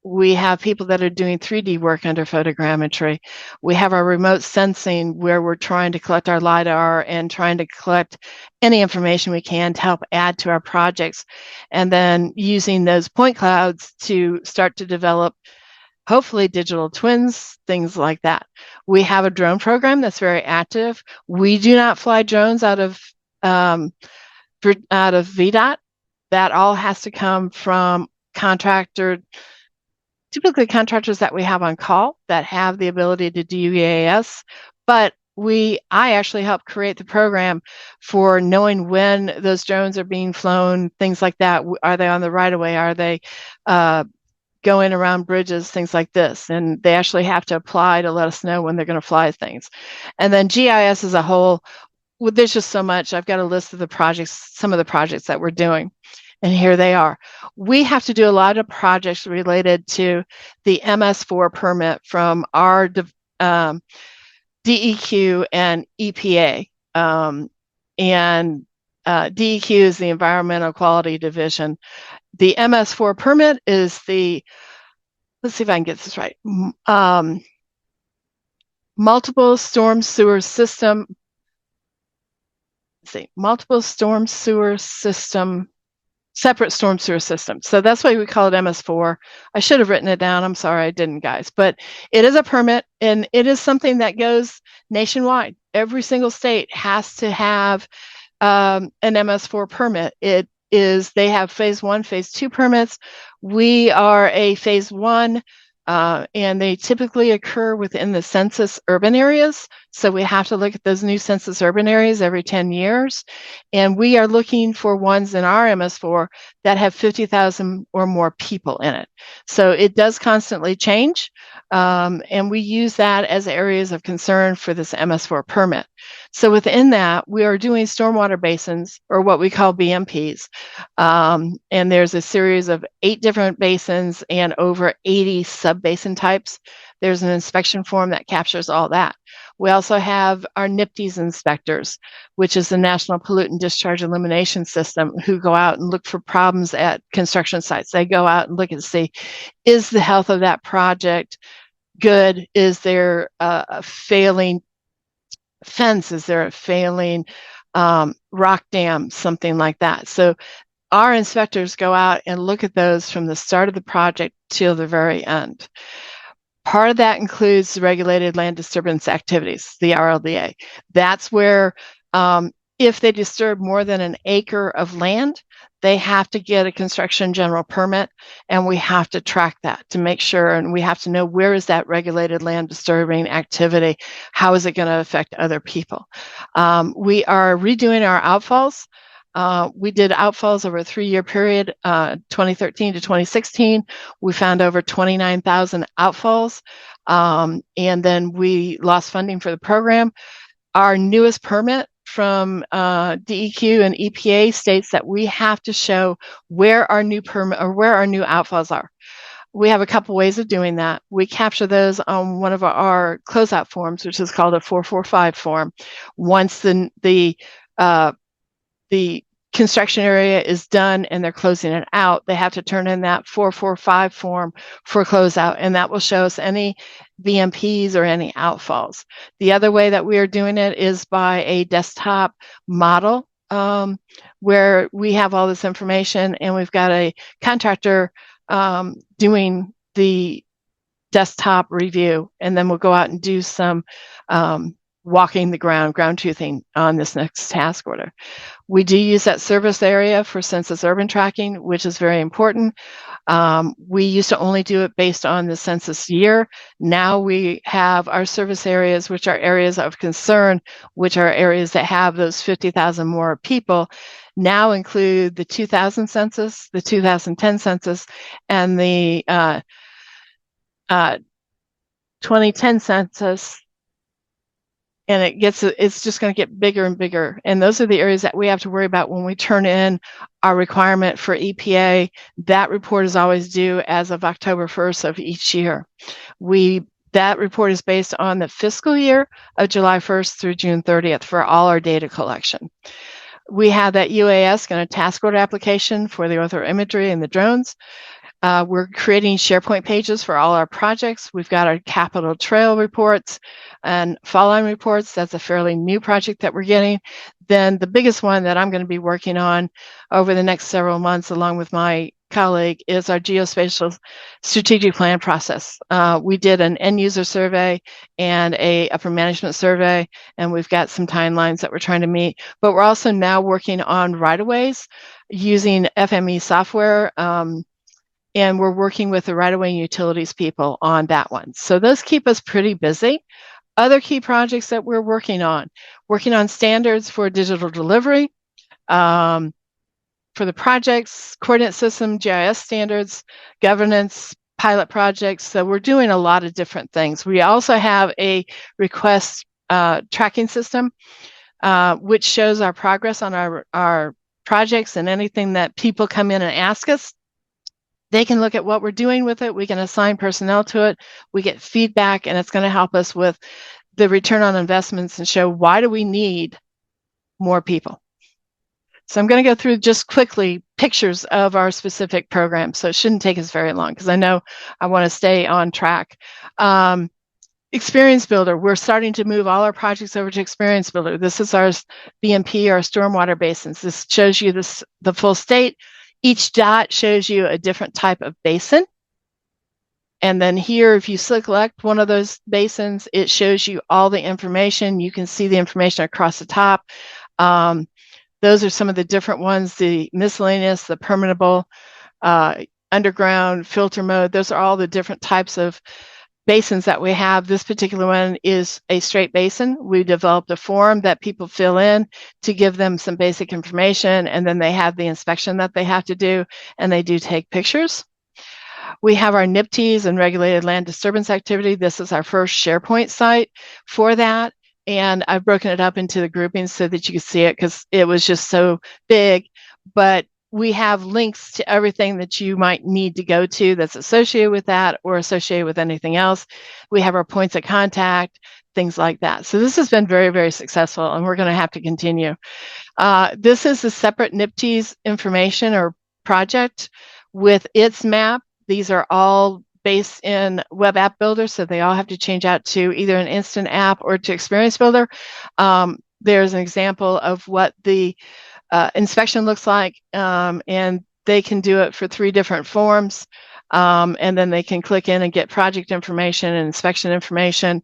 S4: We have people that are doing 3D work under photogrammetry. We have our remote sensing where we're trying to collect our LiDAR and trying to collect any information we can to help add to our projects. And then using those point clouds to start to develop, hopefully, digital twins, things like that. We have a drone program that's very active. We do not fly drones out of VDOT. That all has to come from typically contractors that we have on call that have the ability to do UAS, but I actually help create the program for knowing when those drones are being flown, things like that. Are they on the right of way? Are they going around bridges, things like this. And they actually have to apply to let us know when they're going to fly things. And then GIS as a whole, well, there's just so much. I've got a list of the projects, some of the projects that we're doing. And here they are. We have to do a lot of projects related to the MS4 permit from our DEQ and EPA. DEQ is the Environmental Quality Division. The MS4 permit is the, let's see if I can get this right, multiple storm sewer system. Multiple storm sewer system, separate storm sewer system. So that's why we call it MS4. I should have written it down. I'm sorry I didn't, guys. But it is a permit, and it is something that goes nationwide. Every single state has to have an MS4 permit. They have phase 1, phase 2 permits. We are a phase 1, and they typically occur within the census urban areas. So we have to look at those new census urban areas every 10 years. And we are looking for ones in our MS4 that have 50,000 or more people in it. So it does constantly change. And we use that as areas of concern for this MS4 permit. So within that, we are doing stormwater basins, or what we call BMPs. And there's a series of 8 different basins and over 80 sub-basin types. There's an inspection form that captures all that. We also have our NPDES inspectors, which is the National Pollutant Discharge Elimination System, who go out and look for problems at construction sites. They go out and look and see, is the health of that project good? Is there a failing fence? Is there a failing rock dam? Something like that. So our inspectors go out and look at those from the start of the project till the very end. Part of that includes the regulated land disturbance activities, the RLDA. That's where if they disturb more than an acre of land, they have to get a construction general permit, and we have to track that to make sure, and we have to know, where is that regulated land disturbing activity? How is it going to affect other people? We are redoing our outfalls. We did outfalls over a 3-year period, 2013 to 2016. We found over 29,000 outfalls, and then we lost funding for the program. Our newest permit from DEQ and EPA states that we have to show where our new permit or where our new outfalls are. We have a couple ways of doing that. We capture those on one of our closeout forms, which is called a 445 form. Once the construction area is done and they're closing it out, they have to turn in that 445 form for closeout, and that will show us any BMPs or any outfalls. The other way that we are doing it is by a desktop model, where we have all this information, and we've got a contractor doing the desktop review, and then we'll go out and do some walking the ground truthing on this next task order. We do use that service area for census urban tracking, which is very important. We used to only do it based on the census year. Now we have our service areas, which are areas of concern, which are areas that have those 50,000 more people, now include the 2000 census, the 2010 census, and the 2010 census. And it's just going to get bigger and bigger. And those are the areas that we have to worry about when we turn in our requirement for EPA. That report is always due as of October 1st of each year. That report is based on the fiscal year of July 1st through June 30th for all our data collection. We have that UAS and a task order application for the ortho imagery and the drones. We're creating SharePoint pages for all our projects. We've got our capital trail reports and fall line reports. That's a fairly new project that we're getting. Then the biggest one that I'm going to be working on over the next several months, along with my colleague, is our geospatial strategic plan process. We did an end user survey and a upper management survey, and we've got some timelines that we're trying to meet. But we're also now working on right-of-ways using FME software. And we're working with the right-of-way utilities people on that one. So those keep us pretty busy. Other key projects that we're working on standards for digital delivery, for the projects, coordinate system, GIS standards, governance, pilot projects. So we're doing a lot of different things. We also have a request tracking system, which shows our progress on our projects, and anything that people come in and ask us, they can look at what we're doing with it. We can assign personnel to it. We get feedback, and it's going to help us with the return on investments and show why do we need more people. So I'm going to go through just quickly pictures of our specific programs. So it shouldn't take us very long because I know I want to stay on track. Experience Builder, we're starting to move all our projects over to Experience Builder. This is our BMP, our stormwater basins. This shows you the full state. Each dot shows you a different type of basin. And then here, if you select one of those basins, it shows you all the information. You can see the information across the top. Those are some of the different ones, the miscellaneous, the permeable, underground, filter mode. Those are all the different types of basins that we have. This particular one is a straight basin. We developed a form that people fill in to give them some basic information, and then they have the inspection that they have to do, and they do take pictures. We have our NIPTs and regulated land disturbance activity. This is our first SharePoint site for that. And I've broken it up into the groupings so that you can see it because it was just so big. But we have links to everything that you might need to go to that's associated with that or associated with anything else. We have our points of contact, things like that. So this has been very, very successful, and we're going to have to continue. This is a separate NIPTs information or project with its map. These are all based in Web App Builder, so they all have to change out to either an instant app or to Experience Builder. There's an example of what the inspection looks like, and they can do it for 3 different forms, and then they can click in and get project information and inspection information.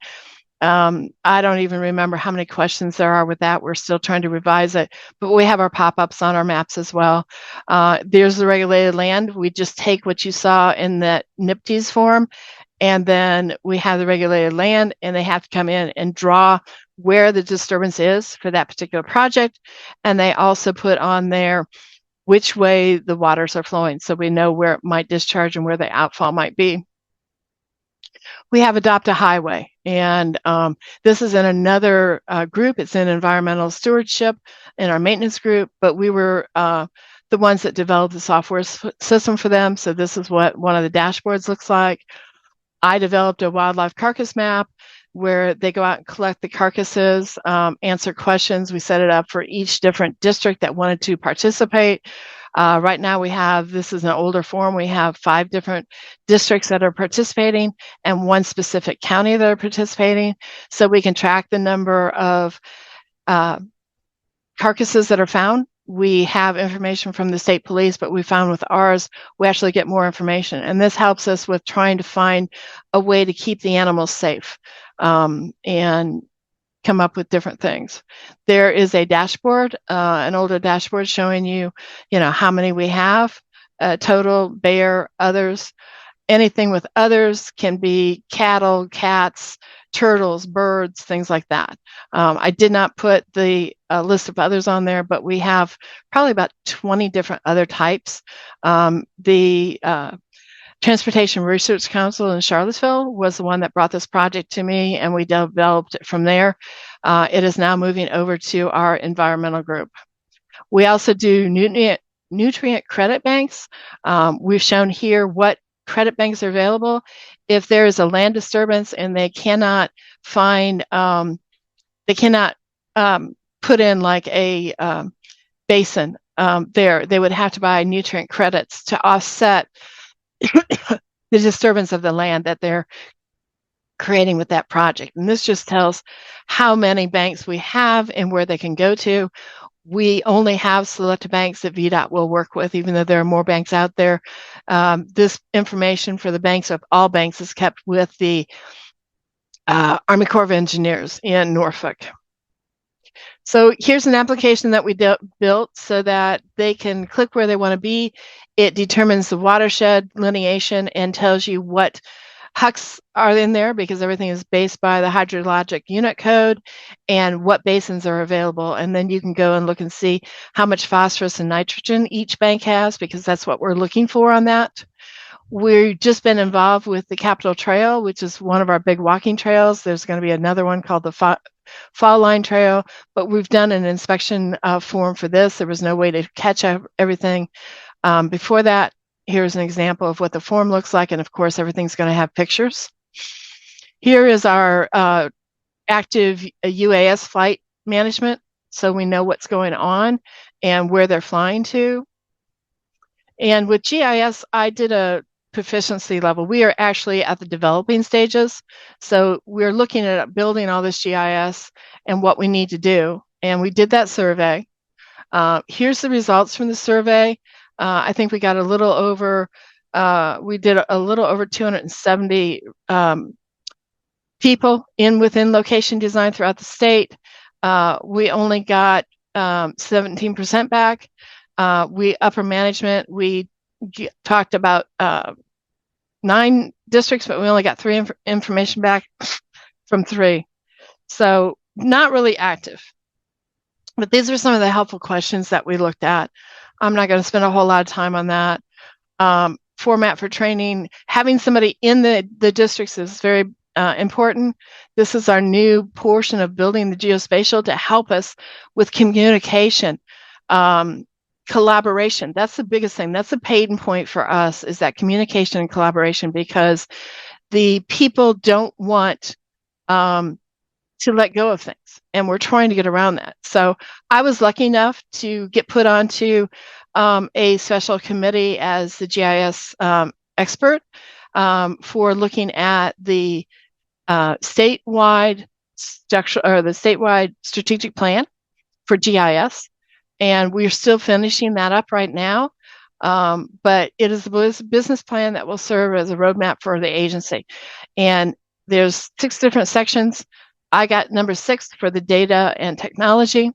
S4: I don't even remember how many questions there are with that. We're still trying to revise it, but we have our pop-ups on our maps as well. There's the regulated land. We just take what you saw in that NIPTs form, and then we have the regulated land, and they have to come in and draw where the disturbance is for that particular project. And they also put on there which way the waters are flowing, so we know where it might discharge and where the outfall might be. We have Adopt a Highway, and this is in another group. It's in environmental stewardship in our maintenance group, but we were the ones that developed the software system for them. So this is what one of the dashboards looks like. I developed a wildlife carcass map where they go out and collect the carcasses, answer questions. We set it up for each different district that wanted to participate. Right now this is an older form, we have 5 different districts that are participating and 1 specific county that are participating. So we can track the number of carcasses that are found. We have information from the state police, but we found with ours, we actually get more information. And this helps us with trying to find a way to keep the animals safe, and come up with different things. There is a dashboard, an older dashboard showing you, how many we have, total, bear, others. Anything with others can be cattle, cats, turtles, birds, things like that. I did not put the list of others on there, but we have probably about 20 different other types. The Transportation Research Council in Charlottesville was the one that brought this project to me, and we developed it from there. It is now moving over to our environmental group. We also do nutrient credit banks. We've shown here what credit banks are available. If there is a land disturbance and they cannot find, they cannot put in like a basin there, they would have to buy nutrient credits to offset the disturbance of the land that they're creating with that project. And this just tells how many banks we have and where they can go to. We only have selected banks that VDOT will work with, even though there are more banks out there. This information for the banks of all banks is kept with the Army Corps of Engineers in Norfolk. So here's an application that we built so that they can click where they want to be. It determines the watershed lineation and tells you what HUCs are in there, because everything is based by the hydrologic unit code, and what basins are available. And then you can go and look and see how much phosphorus and nitrogen each bank has, because that's what we're looking for on that. We've just been involved with the Capitol Trail, which is one of our big walking trails. There's going to be another one called the Fall Line Trail, but we've done an inspection form for this. There was no way to catch up everything before that. Here's an example of what the form looks like, and of course, everything's going to have pictures. Here is our active UAS flight management, so we know what's going on and where they're flying to. And with GIS, I did a proficiency level. We are actually at the developing stages. So we're looking at building all this GIS and what we need to do. And we did that survey. Here's the results from the survey. I think we got a little over, we did a little over 270 people within location design throughout the state. We only got 17% back. We upper management, we talked about 9 districts, but we only got 3 information back from 3. So not really active. But these are some of the helpful questions that we looked at. I'm not going to spend a whole lot of time on that. Format for training, having somebody in the districts is very important. This is our new portion of building the geospatial to help us with communication. Collaboration, that's the biggest thing. That's the pain point for us, is that communication and collaboration, because the people don't want to let go of things, and we're trying to get around that. So I was lucky enough to get put onto a special committee as the GIS expert for looking at the statewide structure, or the statewide strategic plan for GIS. And we're still finishing that up right now. But it is a business plan that will serve as a roadmap for the agency. And there's 6 different sections. I got number 6 for the data and technology.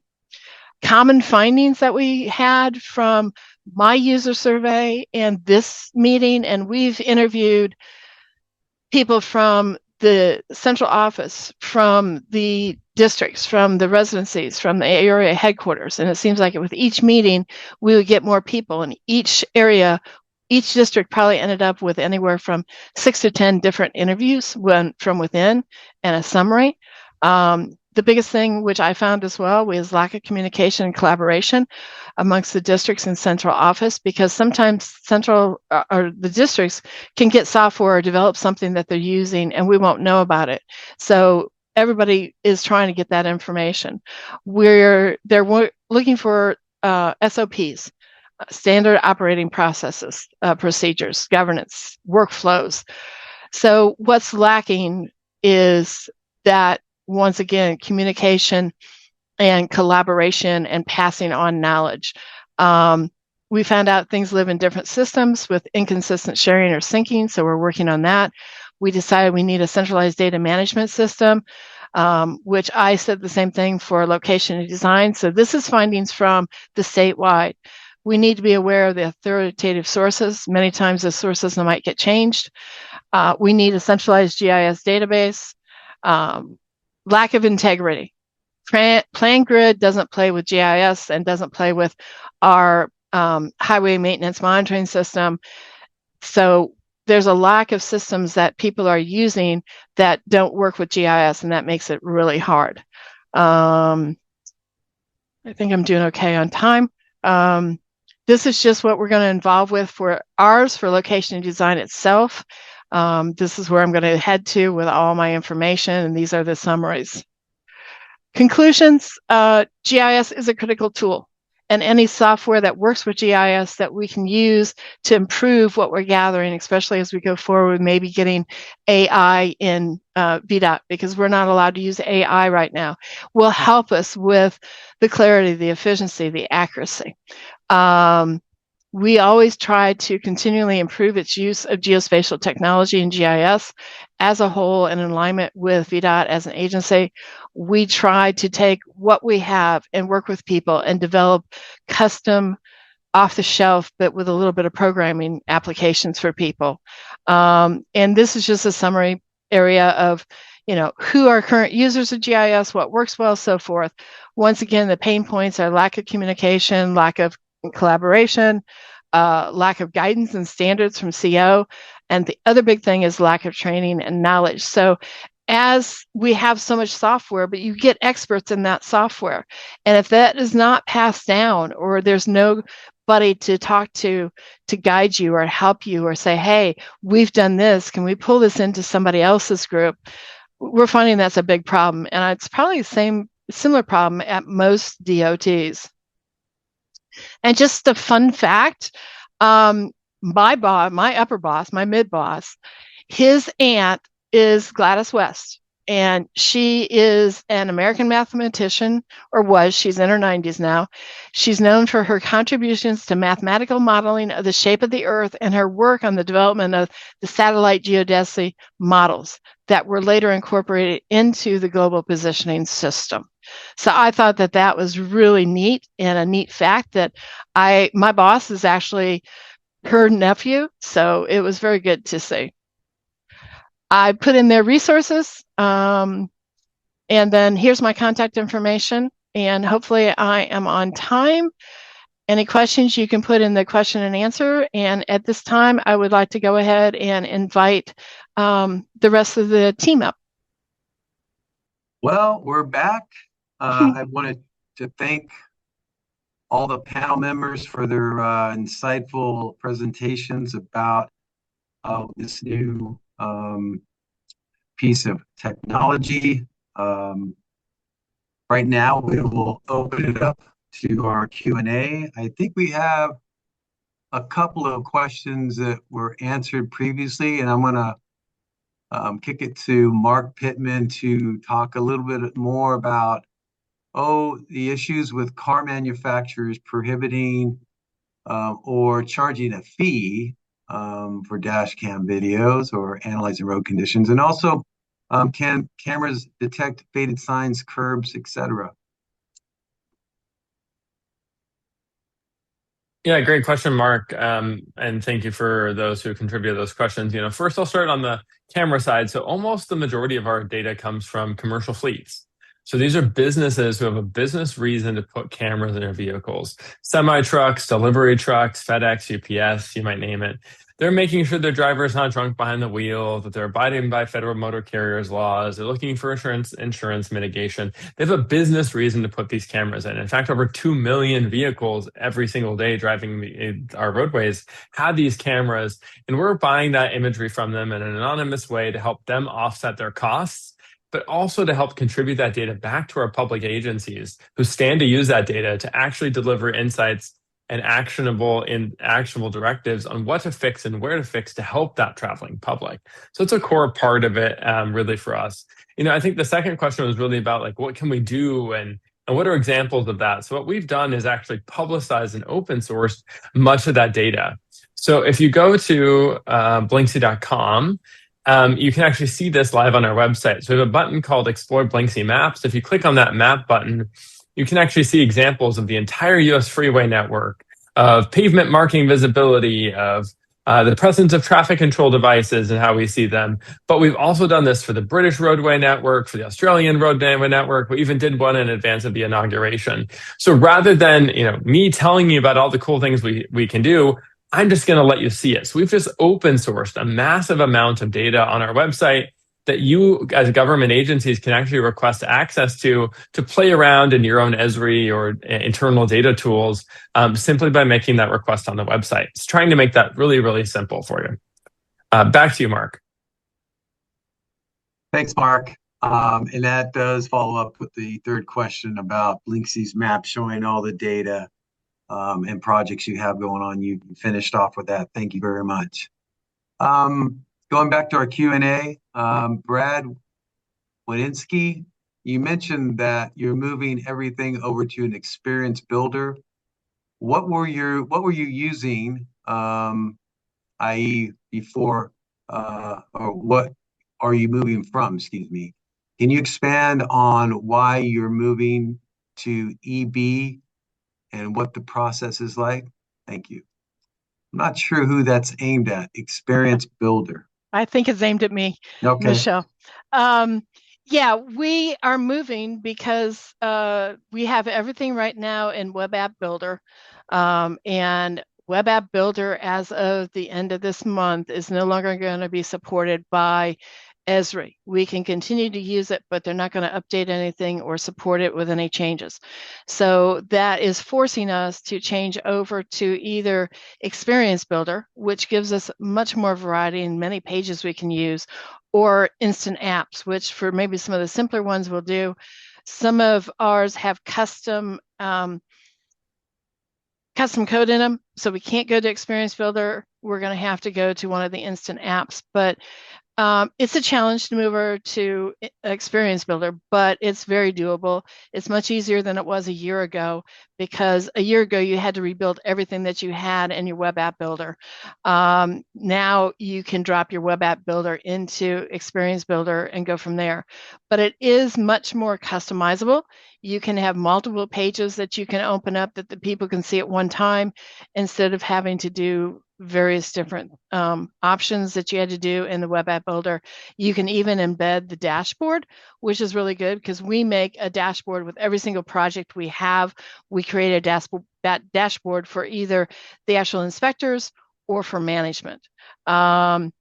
S4: Common findings that we had from my user survey and this meeting, and we've interviewed people from the central office, from the districts, from the residencies, from the area headquarters. And it seems like with each meeting, we would get more people in each area. Each district probably ended up with anywhere from 6 to 10 different interviews from within and a summary. The biggest thing, which I found as well, was lack of communication and collaboration amongst the districts and central office, because sometimes central or the districts can get software or develop something that they're using and we won't know about it. So everybody is trying to get that information. They're looking for SOPs, standard operating processes, procedures, governance, workflows. So what's lacking is that, once again, communication and collaboration and passing on knowledge. We found out things live in different systems with inconsistent sharing or syncing, so we're working on that. We decided we need a centralized data management system, which I said the same thing for location and design. So this is findings from the statewide. We need to be aware of the authoritative sources. Many times the sources might get changed. We need a centralized GIS database. Lack of integrity. PlanGrid doesn't play with GIS and doesn't play with our highway maintenance monitoring system. So there's a lack of systems that people are using that don't work with GIS, and that makes it really hard. I think I'm doing okay on time. This is just what we're going to involve with for ours, for location and design itself. This is where I'm going to head to with all my information, and these are the summaries. Conclusions, GIS is a critical tool, and any software that works with GIS that we can use to improve what we're gathering, especially as we go forward, maybe getting AI in VDOT, because we're not allowed to use AI right now, will help us with the clarity, the efficiency, the accuracy. We always try to continually improve its use of geospatial technology and GIS as a whole, and in alignment with VDOT as an agency. We try to take what we have and work with people and develop custom, off the shelf, but with a little bit of programming applications for people. And this is just a summary area of, who are current users of GIS, what works well, so forth. Once again, the pain points are lack of communication, lack of collaboration, lack of guidance and standards from CO. And the other big thing is lack of training and knowledge. So as we have so much software, but you get experts in that software. And if that is not passed down, or there's nobody to talk to guide you or help you or say, hey, we've done this, can we pull this into somebody else's group? We're finding that's a big problem. And it's probably the similar problem at most DOTs. And just a fun fact, my boss, my upper boss, my mid boss, his aunt is Gladys West, and she is an American mathematician, or was. She's in her 90s now. She's known for her contributions to mathematical modeling of the shape of the Earth and her work on the development of the satellite geodesy models that were later incorporated into the global positioning system. So I thought that was really neat, and a neat fact that my boss is actually her nephew, so it was very good to see. I put in their resources, and then here's my contact information, and hopefully I am on time. Any questions you can put in the question and answer, and at this time I would like to go ahead and invite the rest of the team up.
S1: Well, we're back. I wanted to thank all the panel members for their insightful presentations about this new piece of technology. Right now, we will open it up to our Q&A. I think we have a couple of questions that were answered previously, and I'm going to kick it to Mark Pittman to talk a little bit more about the issues with car manufacturers prohibiting or charging a fee for dash cam videos or analyzing road conditions, and also can cameras detect faded signs, curbs, etc.?
S3: Yeah, great question, Mark. And thank you for those who contributed those questions. First I'll start on the camera side. So almost the majority of our data comes from commercial fleets. So these are businesses who have a business reason to put cameras in their vehicles. Semi-trucks, delivery trucks, FedEx, UPS, you might name it. They're making sure their driver is not drunk behind the wheel, that they're abiding by federal motor carriers laws. They're looking for insurance mitigation. They have a business reason to put these cameras in. In fact, over 2 million vehicles every single day driving our roadways have these cameras, and we're buying that imagery from them in an anonymous way to help them offset their costs, but also to help contribute that data back to our public agencies who stand to use that data to actually deliver insights and actionable directives on what to fix and where to fix to help that traveling public. So it's a core part of it, really, for us. I think the second question was really about what can we do and what are examples of that? So what we've done is actually publicize and open source much of that data. So if you go to Blinksy.com, you can actually see this live on our website. So we have a button called Explore Blinksy Maps. If you click on that map button, you can actually see examples of the entire US freeway network, of pavement marking visibility, of the presence of traffic control devices and how we see them. But we've also done this for the British roadway network, for the Australian roadway network. We even did one in advance of the inauguration. So rather than me telling you about all the cool things we can do, I'm just going to let you see it. So we've just open sourced a massive amount of data on our website that you as government agencies can actually request access to play around in your own Esri or internal data tools simply by making that request on the website. It's trying to make that really, really simple for you. Back to you, Mark.
S1: Thanks, Mark. And that does follow up with the third question about Blinksy's map showing all the data and projects you have going on. You finished off with that. Thank you very much. Going back to our Q&A, Brad Wadinsky, you mentioned that you're moving everything over to an experience builder. What were you using, i.e. before, or what are you moving from, excuse me? Can you expand on why you're moving to EB and what the process is like? Thank you. I'm not sure who that's aimed at, experience builder.
S4: I think it's aimed at me,
S1: okay.
S4: Michelle. Yeah, we are moving because we have everything right now in Web App Builder. And Web App Builder, as of the end of this month, is no longer going to be supported by Esri. We can continue to use it, but they're not going to update anything or support it with any changes. So that is forcing us to change over to either Experience Builder, which gives us much more variety and many pages we can use, or Instant Apps, which for maybe some of the simpler ones will do. Some of ours have custom code in them, so we can't go to Experience Builder. We're going to have to go to one of the instant apps, but it's a challenge to move over to Experience Builder, but it's very doable. It's much easier than it was a year ago, because a year ago you had to rebuild everything that you had in your Web App Builder. Now you can drop your Web App Builder into Experience Builder and go from there. But it is much more customizable. You can have multiple pages that you can open up that the people can see at one time, instead of having to do various different options that you had to do in the Web App Builder. You can even embed the dashboard, which is really good, because we make a dashboard with every single project we have. We create a dashboard for either the actual inspectors or for management. And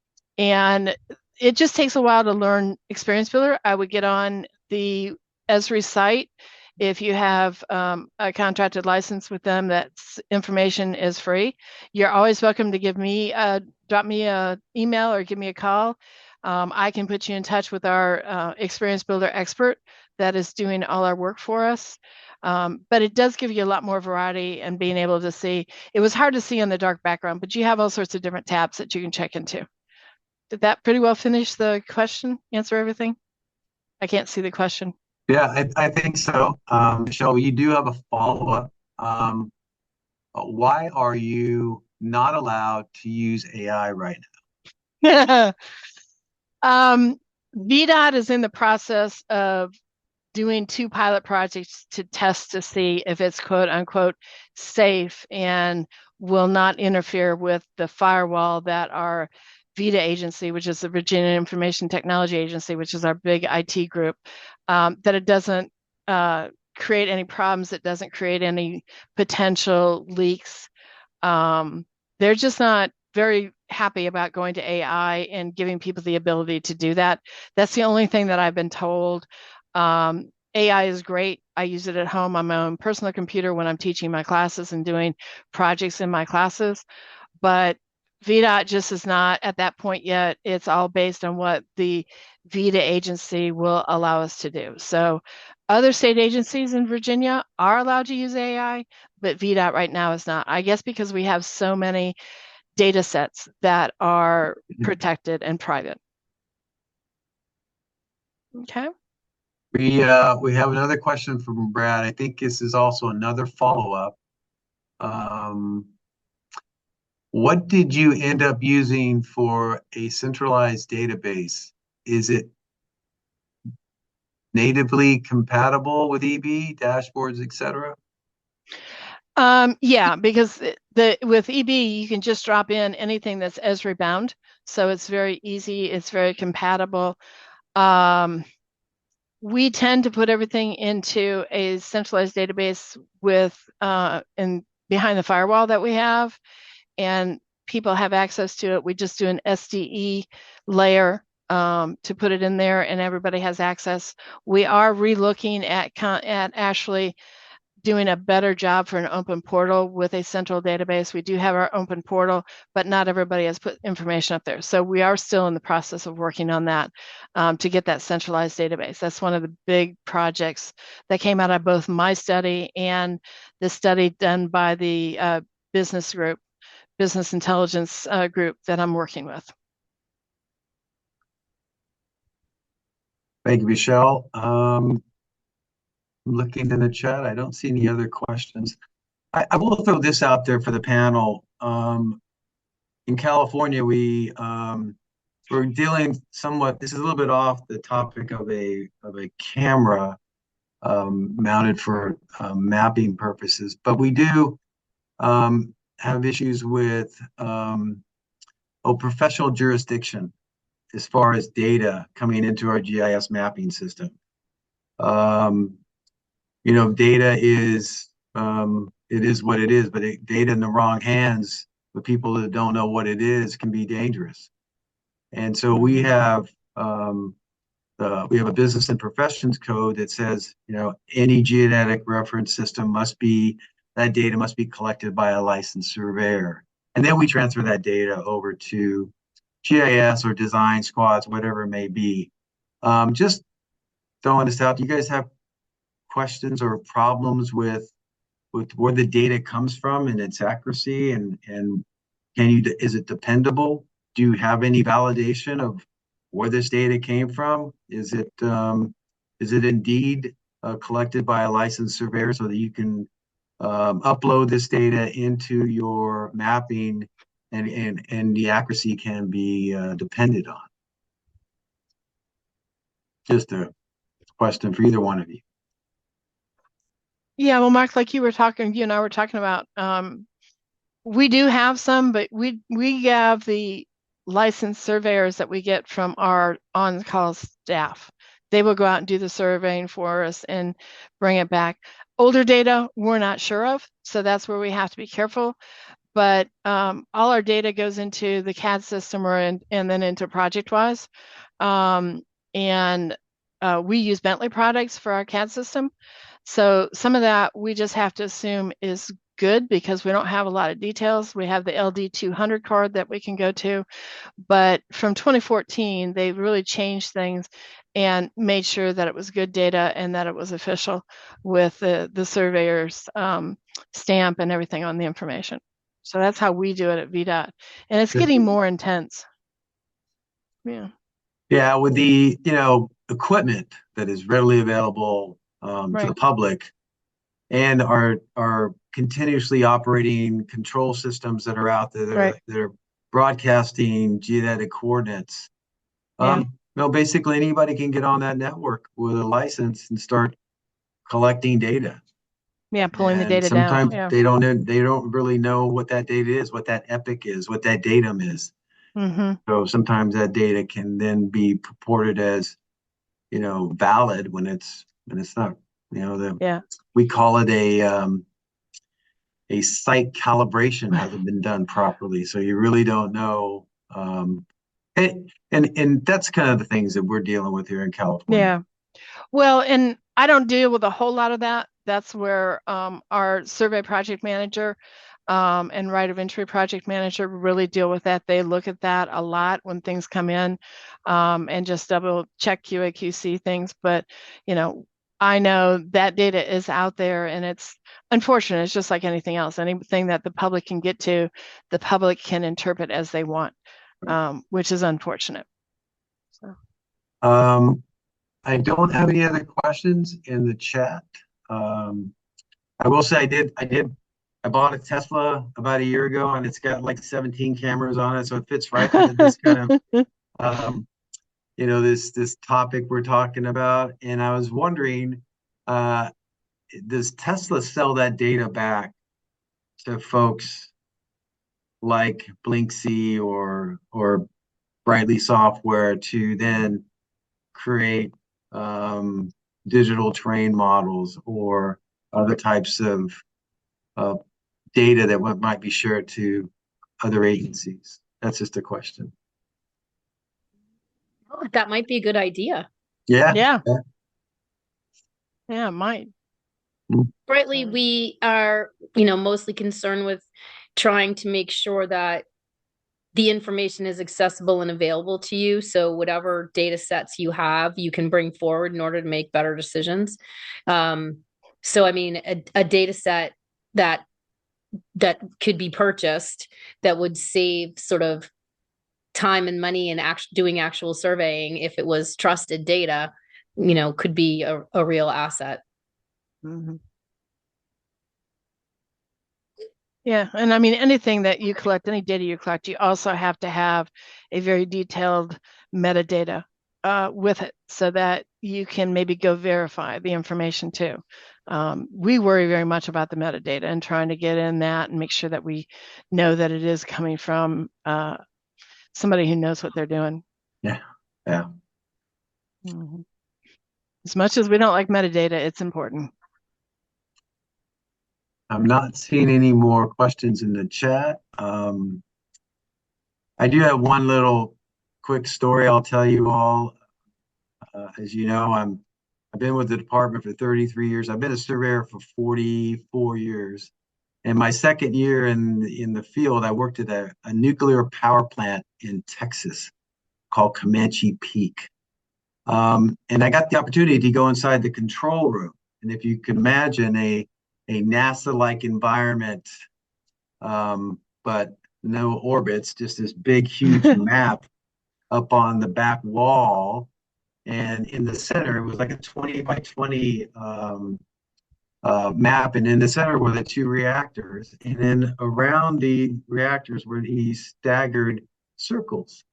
S4: it just takes a while to learn Experience Builder. I would get on the Esri site. If you have a contracted license with them, that information is free. You're always welcome to drop me an email or give me a call. I can put you in touch with our Experience Builder expert that is doing all our work for us. But it does give you a lot more variety and being able to see. It was hard to see on the dark background, but you have all sorts of different tabs that you can check into. Did that pretty well finish the question? Answer everything? I can't see the question.
S1: Yeah, I think so. Michelle, you do have a follow-up. Why are you not allowed to use AI right
S4: now? VDOT is in the process of doing 2 pilot projects to test to see if it's quote unquote safe and will not interfere with the firewall that our VITA agency, which is the Virginia Information Technology Agency, which is our big IT group, that it doesn't create any problems. It doesn't create any potential leaks. They're just not very happy about going to AI and giving people the ability to do that. That's the only thing that I've been told. AI is great. I use it at home on my own personal computer when I'm teaching my classes and doing projects in my classes. But VDOT just is not at that point yet. It's all based on what the VITA agency will allow us to do. So other state agencies in Virginia are allowed to use AI, but VDOT right now is not. I guess because we have so many data sets that are protected and private. Okay.
S1: We have another question from Brad. I think this is also another follow-up. What did you end up using for a centralized database? Is it natively compatible with EB, dashboards, etc.?
S4: Yeah, because with EB, you can just drop in anything that's Esri bound. So it's very easy. It's very compatible. We tend to put everything into a centralized database with behind the firewall that we have, and people have access to it. We just do an SDE layer to put it in there, and everybody has access. We are relooking at actually doing a better job for an open portal with a central database. We do have our open portal, but not everybody has put information up there. So we are still in the process of working on that to get that centralized database. That's one of the big projects that came out of both my study and the study done by the business intelligence group that I'm working with.
S1: Thank you, Michelle. Looking in the chat, I don't see any other questions. I will throw this out there for the panel. In California, we're dealing somewhat. This is a little bit off the topic of a camera mounted for mapping purposes, but we do have issues with professional jurisdiction as far as data coming into our GIS mapping system. Data is it is what it is, but data in the wrong hands with people that don't know what it is can be dangerous. And so we have a business and professions code that says, any geodetic reference system that data must be collected by a licensed surveyor. And then we transfer that data over to GIS or design squads, whatever it may be. Just throwing this out, do you guys have questions or problems with where the data comes from and its accuracy, and is it dependable? Do you have any validation of where this data came from? Is it indeed collected by a licensed surveyor so that you can upload this data into your mapping and the accuracy can be depended on? Just a question for either one of you.
S4: Yeah, well, Mark, like you and I were talking about, we do have some, but we have the licensed surveyors that we get from our on-call staff. They will go out and do the surveying for us and bring it back. Older data, we're not sure of, so that's where we have to be careful. But all our data goes into the CAD system and then into ProjectWise. We use Bentley products for our CAD system. So some of that we just have to assume is good because we don't have a lot of details. We have the LD200 card that we can go to, but from 2014, they really changed things and made sure that it was good data and that it was official with the surveyor's stamp and everything on the information. So that's how we do it at VDOT, and it's getting more intense. Yeah.
S1: Yeah, with the equipment that is readily available to the public, and our continuously operating control systems that are out there that are broadcasting geodetic coordinates. Basically anybody can get on that network with a license and start collecting data.
S4: Yeah, pulling the data down.
S1: Sometimes they don't really know what that data is, what that epic is, what that datum is.
S4: Mm-hmm.
S1: So sometimes that data can then be purported as, valid when it's not. We call it a site calibration hasn't been done properly, so you really don't know. And that's kind of the things that we're dealing with here in California.
S4: Yeah. Well, and I don't deal with a whole lot of that. That's where our survey project manager and right of entry project manager really deal with that. They look at that a lot when things come in and just double check QA/QC things. But, I know that data is out there and it's unfortunate. It's just like anything else. Anything that the public can get to, the public can interpret as they want, which is unfortunate. So.
S1: I don't have any other questions in the chat. I will say I bought a Tesla about a year ago and it's got like 17 cameras on it. So it fits right into this kind of, this topic we're talking about. And I was wondering, does Tesla sell that data back to folks like Blinksy or Brightly Software to then create digital terrain models or other types of data that might be shared to other agencies? That's just a question.
S2: Oh, that might be a good idea.
S4: Yeah, it might.
S2: Brightly, we are, mostly concerned with trying to make sure that the information is accessible and available to you. So whatever data sets you have, you can bring forward in order to make better decisions. So, I mean, a data set that could be purchased that would save sort of time and money in doing actual surveying, if it was trusted data, could be a real asset.
S4: Mm-hmm. Yeah, and I mean, anything that you collect, any data you collect, you also have to have a very detailed metadata with it so that you can maybe go verify the information too. We worry very much about the metadata and trying to get in that and make sure that we know that it is coming from somebody who knows what they're doing.
S1: Yeah.
S4: Mm-hmm. As much as we don't like metadata, it's important.
S1: I'm not seeing any more questions in the chat. I do have one little quick story I'll tell you all. As you know, I've been with the department for 33 years. I've been a surveyor for 44 years. And my second year in the field, I worked at a nuclear power plant in Texas called Comanche Peak. And I got the opportunity to go inside the control room. And if you can imagine a NASA-like environment, but no orbits, just this big, huge map up on the back wall. And in the center, it was like a 20 by 20 map. And in the center were the two reactors. And then around the reactors were these staggered circles.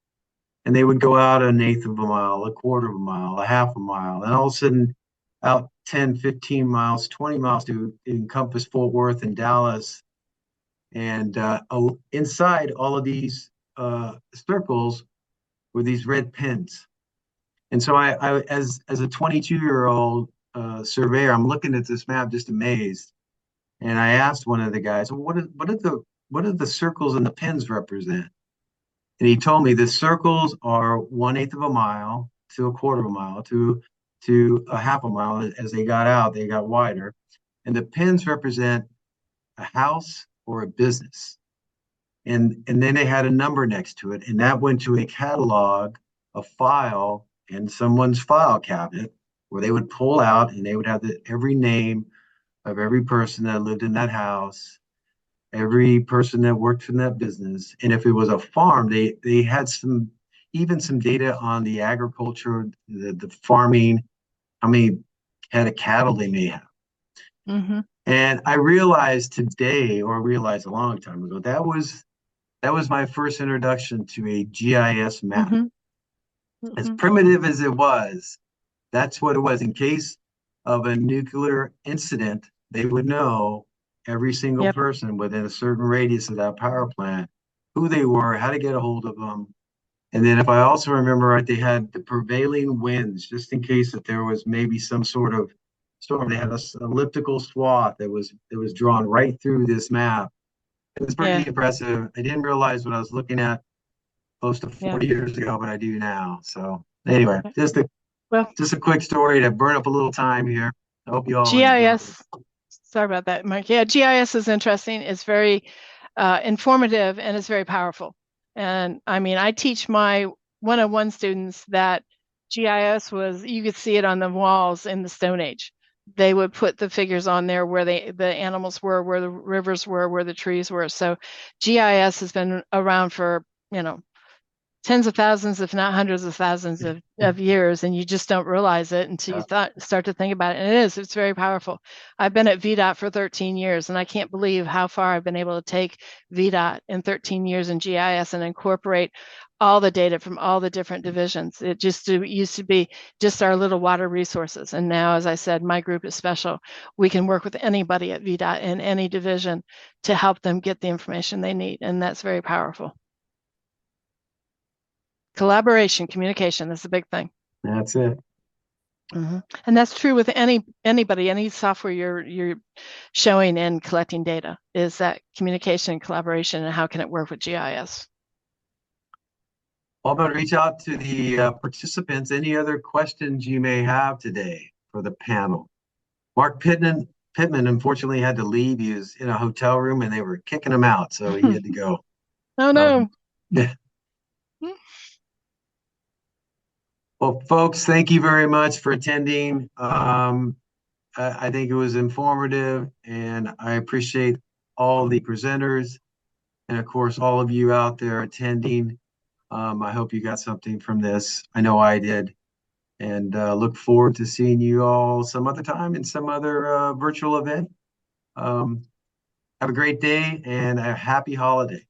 S1: And they would go out an eighth of a mile, a quarter of a mile, a half a mile. And all of a sudden, out 10, 15 miles, 20 miles to encompass Fort Worth and Dallas. And inside all of these circles were these red pins. And so I as a 22-year-old surveyor, I'm looking at this map just amazed. And I asked one of the guys, well, what do the circles and the pins represent? And he told me the circles are 1/8 of a mile to a quarter of a mile to a half a mile. As they got out, they got wider. And the pins represent a house or a business. And then they had a number next to it. And that went to a catalog, a file, in someone's file cabinet where they would pull out and they would have every name of every person that lived in that house, every person that worked in that business. And if it was a farm, they had some data on the agriculture, the farming, how many head of cattle they may have.
S4: Mm-hmm.
S1: And I realized today, or realized a long time ago, that was my first introduction to a GIS map.
S4: Mm-hmm.
S1: As primitive as it was, that's what it was. In case of a nuclear incident, they would know every single person within a certain radius of that power plant, who they were, how to get a hold of them. And then if I also remember right, they had the prevailing winds, just in case that there was maybe some sort of storm. They had an elliptical swath that was drawn right through this map. It was pretty impressive. I didn't realize what I was looking at close to 40 years ago, but I do now. So anyway, just a quick story to burn up a little time here. I hope you all
S4: GIS. Sorry about that, Mike. Yeah, GIS is interesting. It's very informative and it's very powerful. And I mean, I teach my one-on-one students that GIS was, you could see it on the walls in the Stone Age. They would put the figures on there where the animals were, where the rivers were, where the trees were. So GIS has been around for, tens of thousands, if not hundreds of thousands of years, and you just don't realize it until you start to think about it. And it's very powerful. I've been at VDOT for 13 years, and I can't believe how far I've been able to take VDOT in 13 years in GIS and incorporate all the data from all the different divisions. It used to be just our little water resources. And now, as I said, my group is special. We can work with anybody at VDOT in any division to help them get the information they need. And that's very powerful. Collaboration, communication, that's a big thing.
S1: That's it.
S4: Mm-hmm. And that's true with anybody, any software you're showing and collecting data, is that communication and collaboration, and how can it work with GIS?
S1: Well, I'm going to reach out to the participants. Any other questions you may have today for the panel? Mark Pittman unfortunately had to leave. He was in a hotel room and they were kicking him out, so he had to go.
S4: Oh, no.
S1: Well, folks, thank you very much for attending. I think it was informative, and I appreciate all the presenters and, of course, all of you out there attending. I hope you got something from this. I know I did. And look forward to seeing you all some other time in some other virtual event. Have a great day and a happy holiday.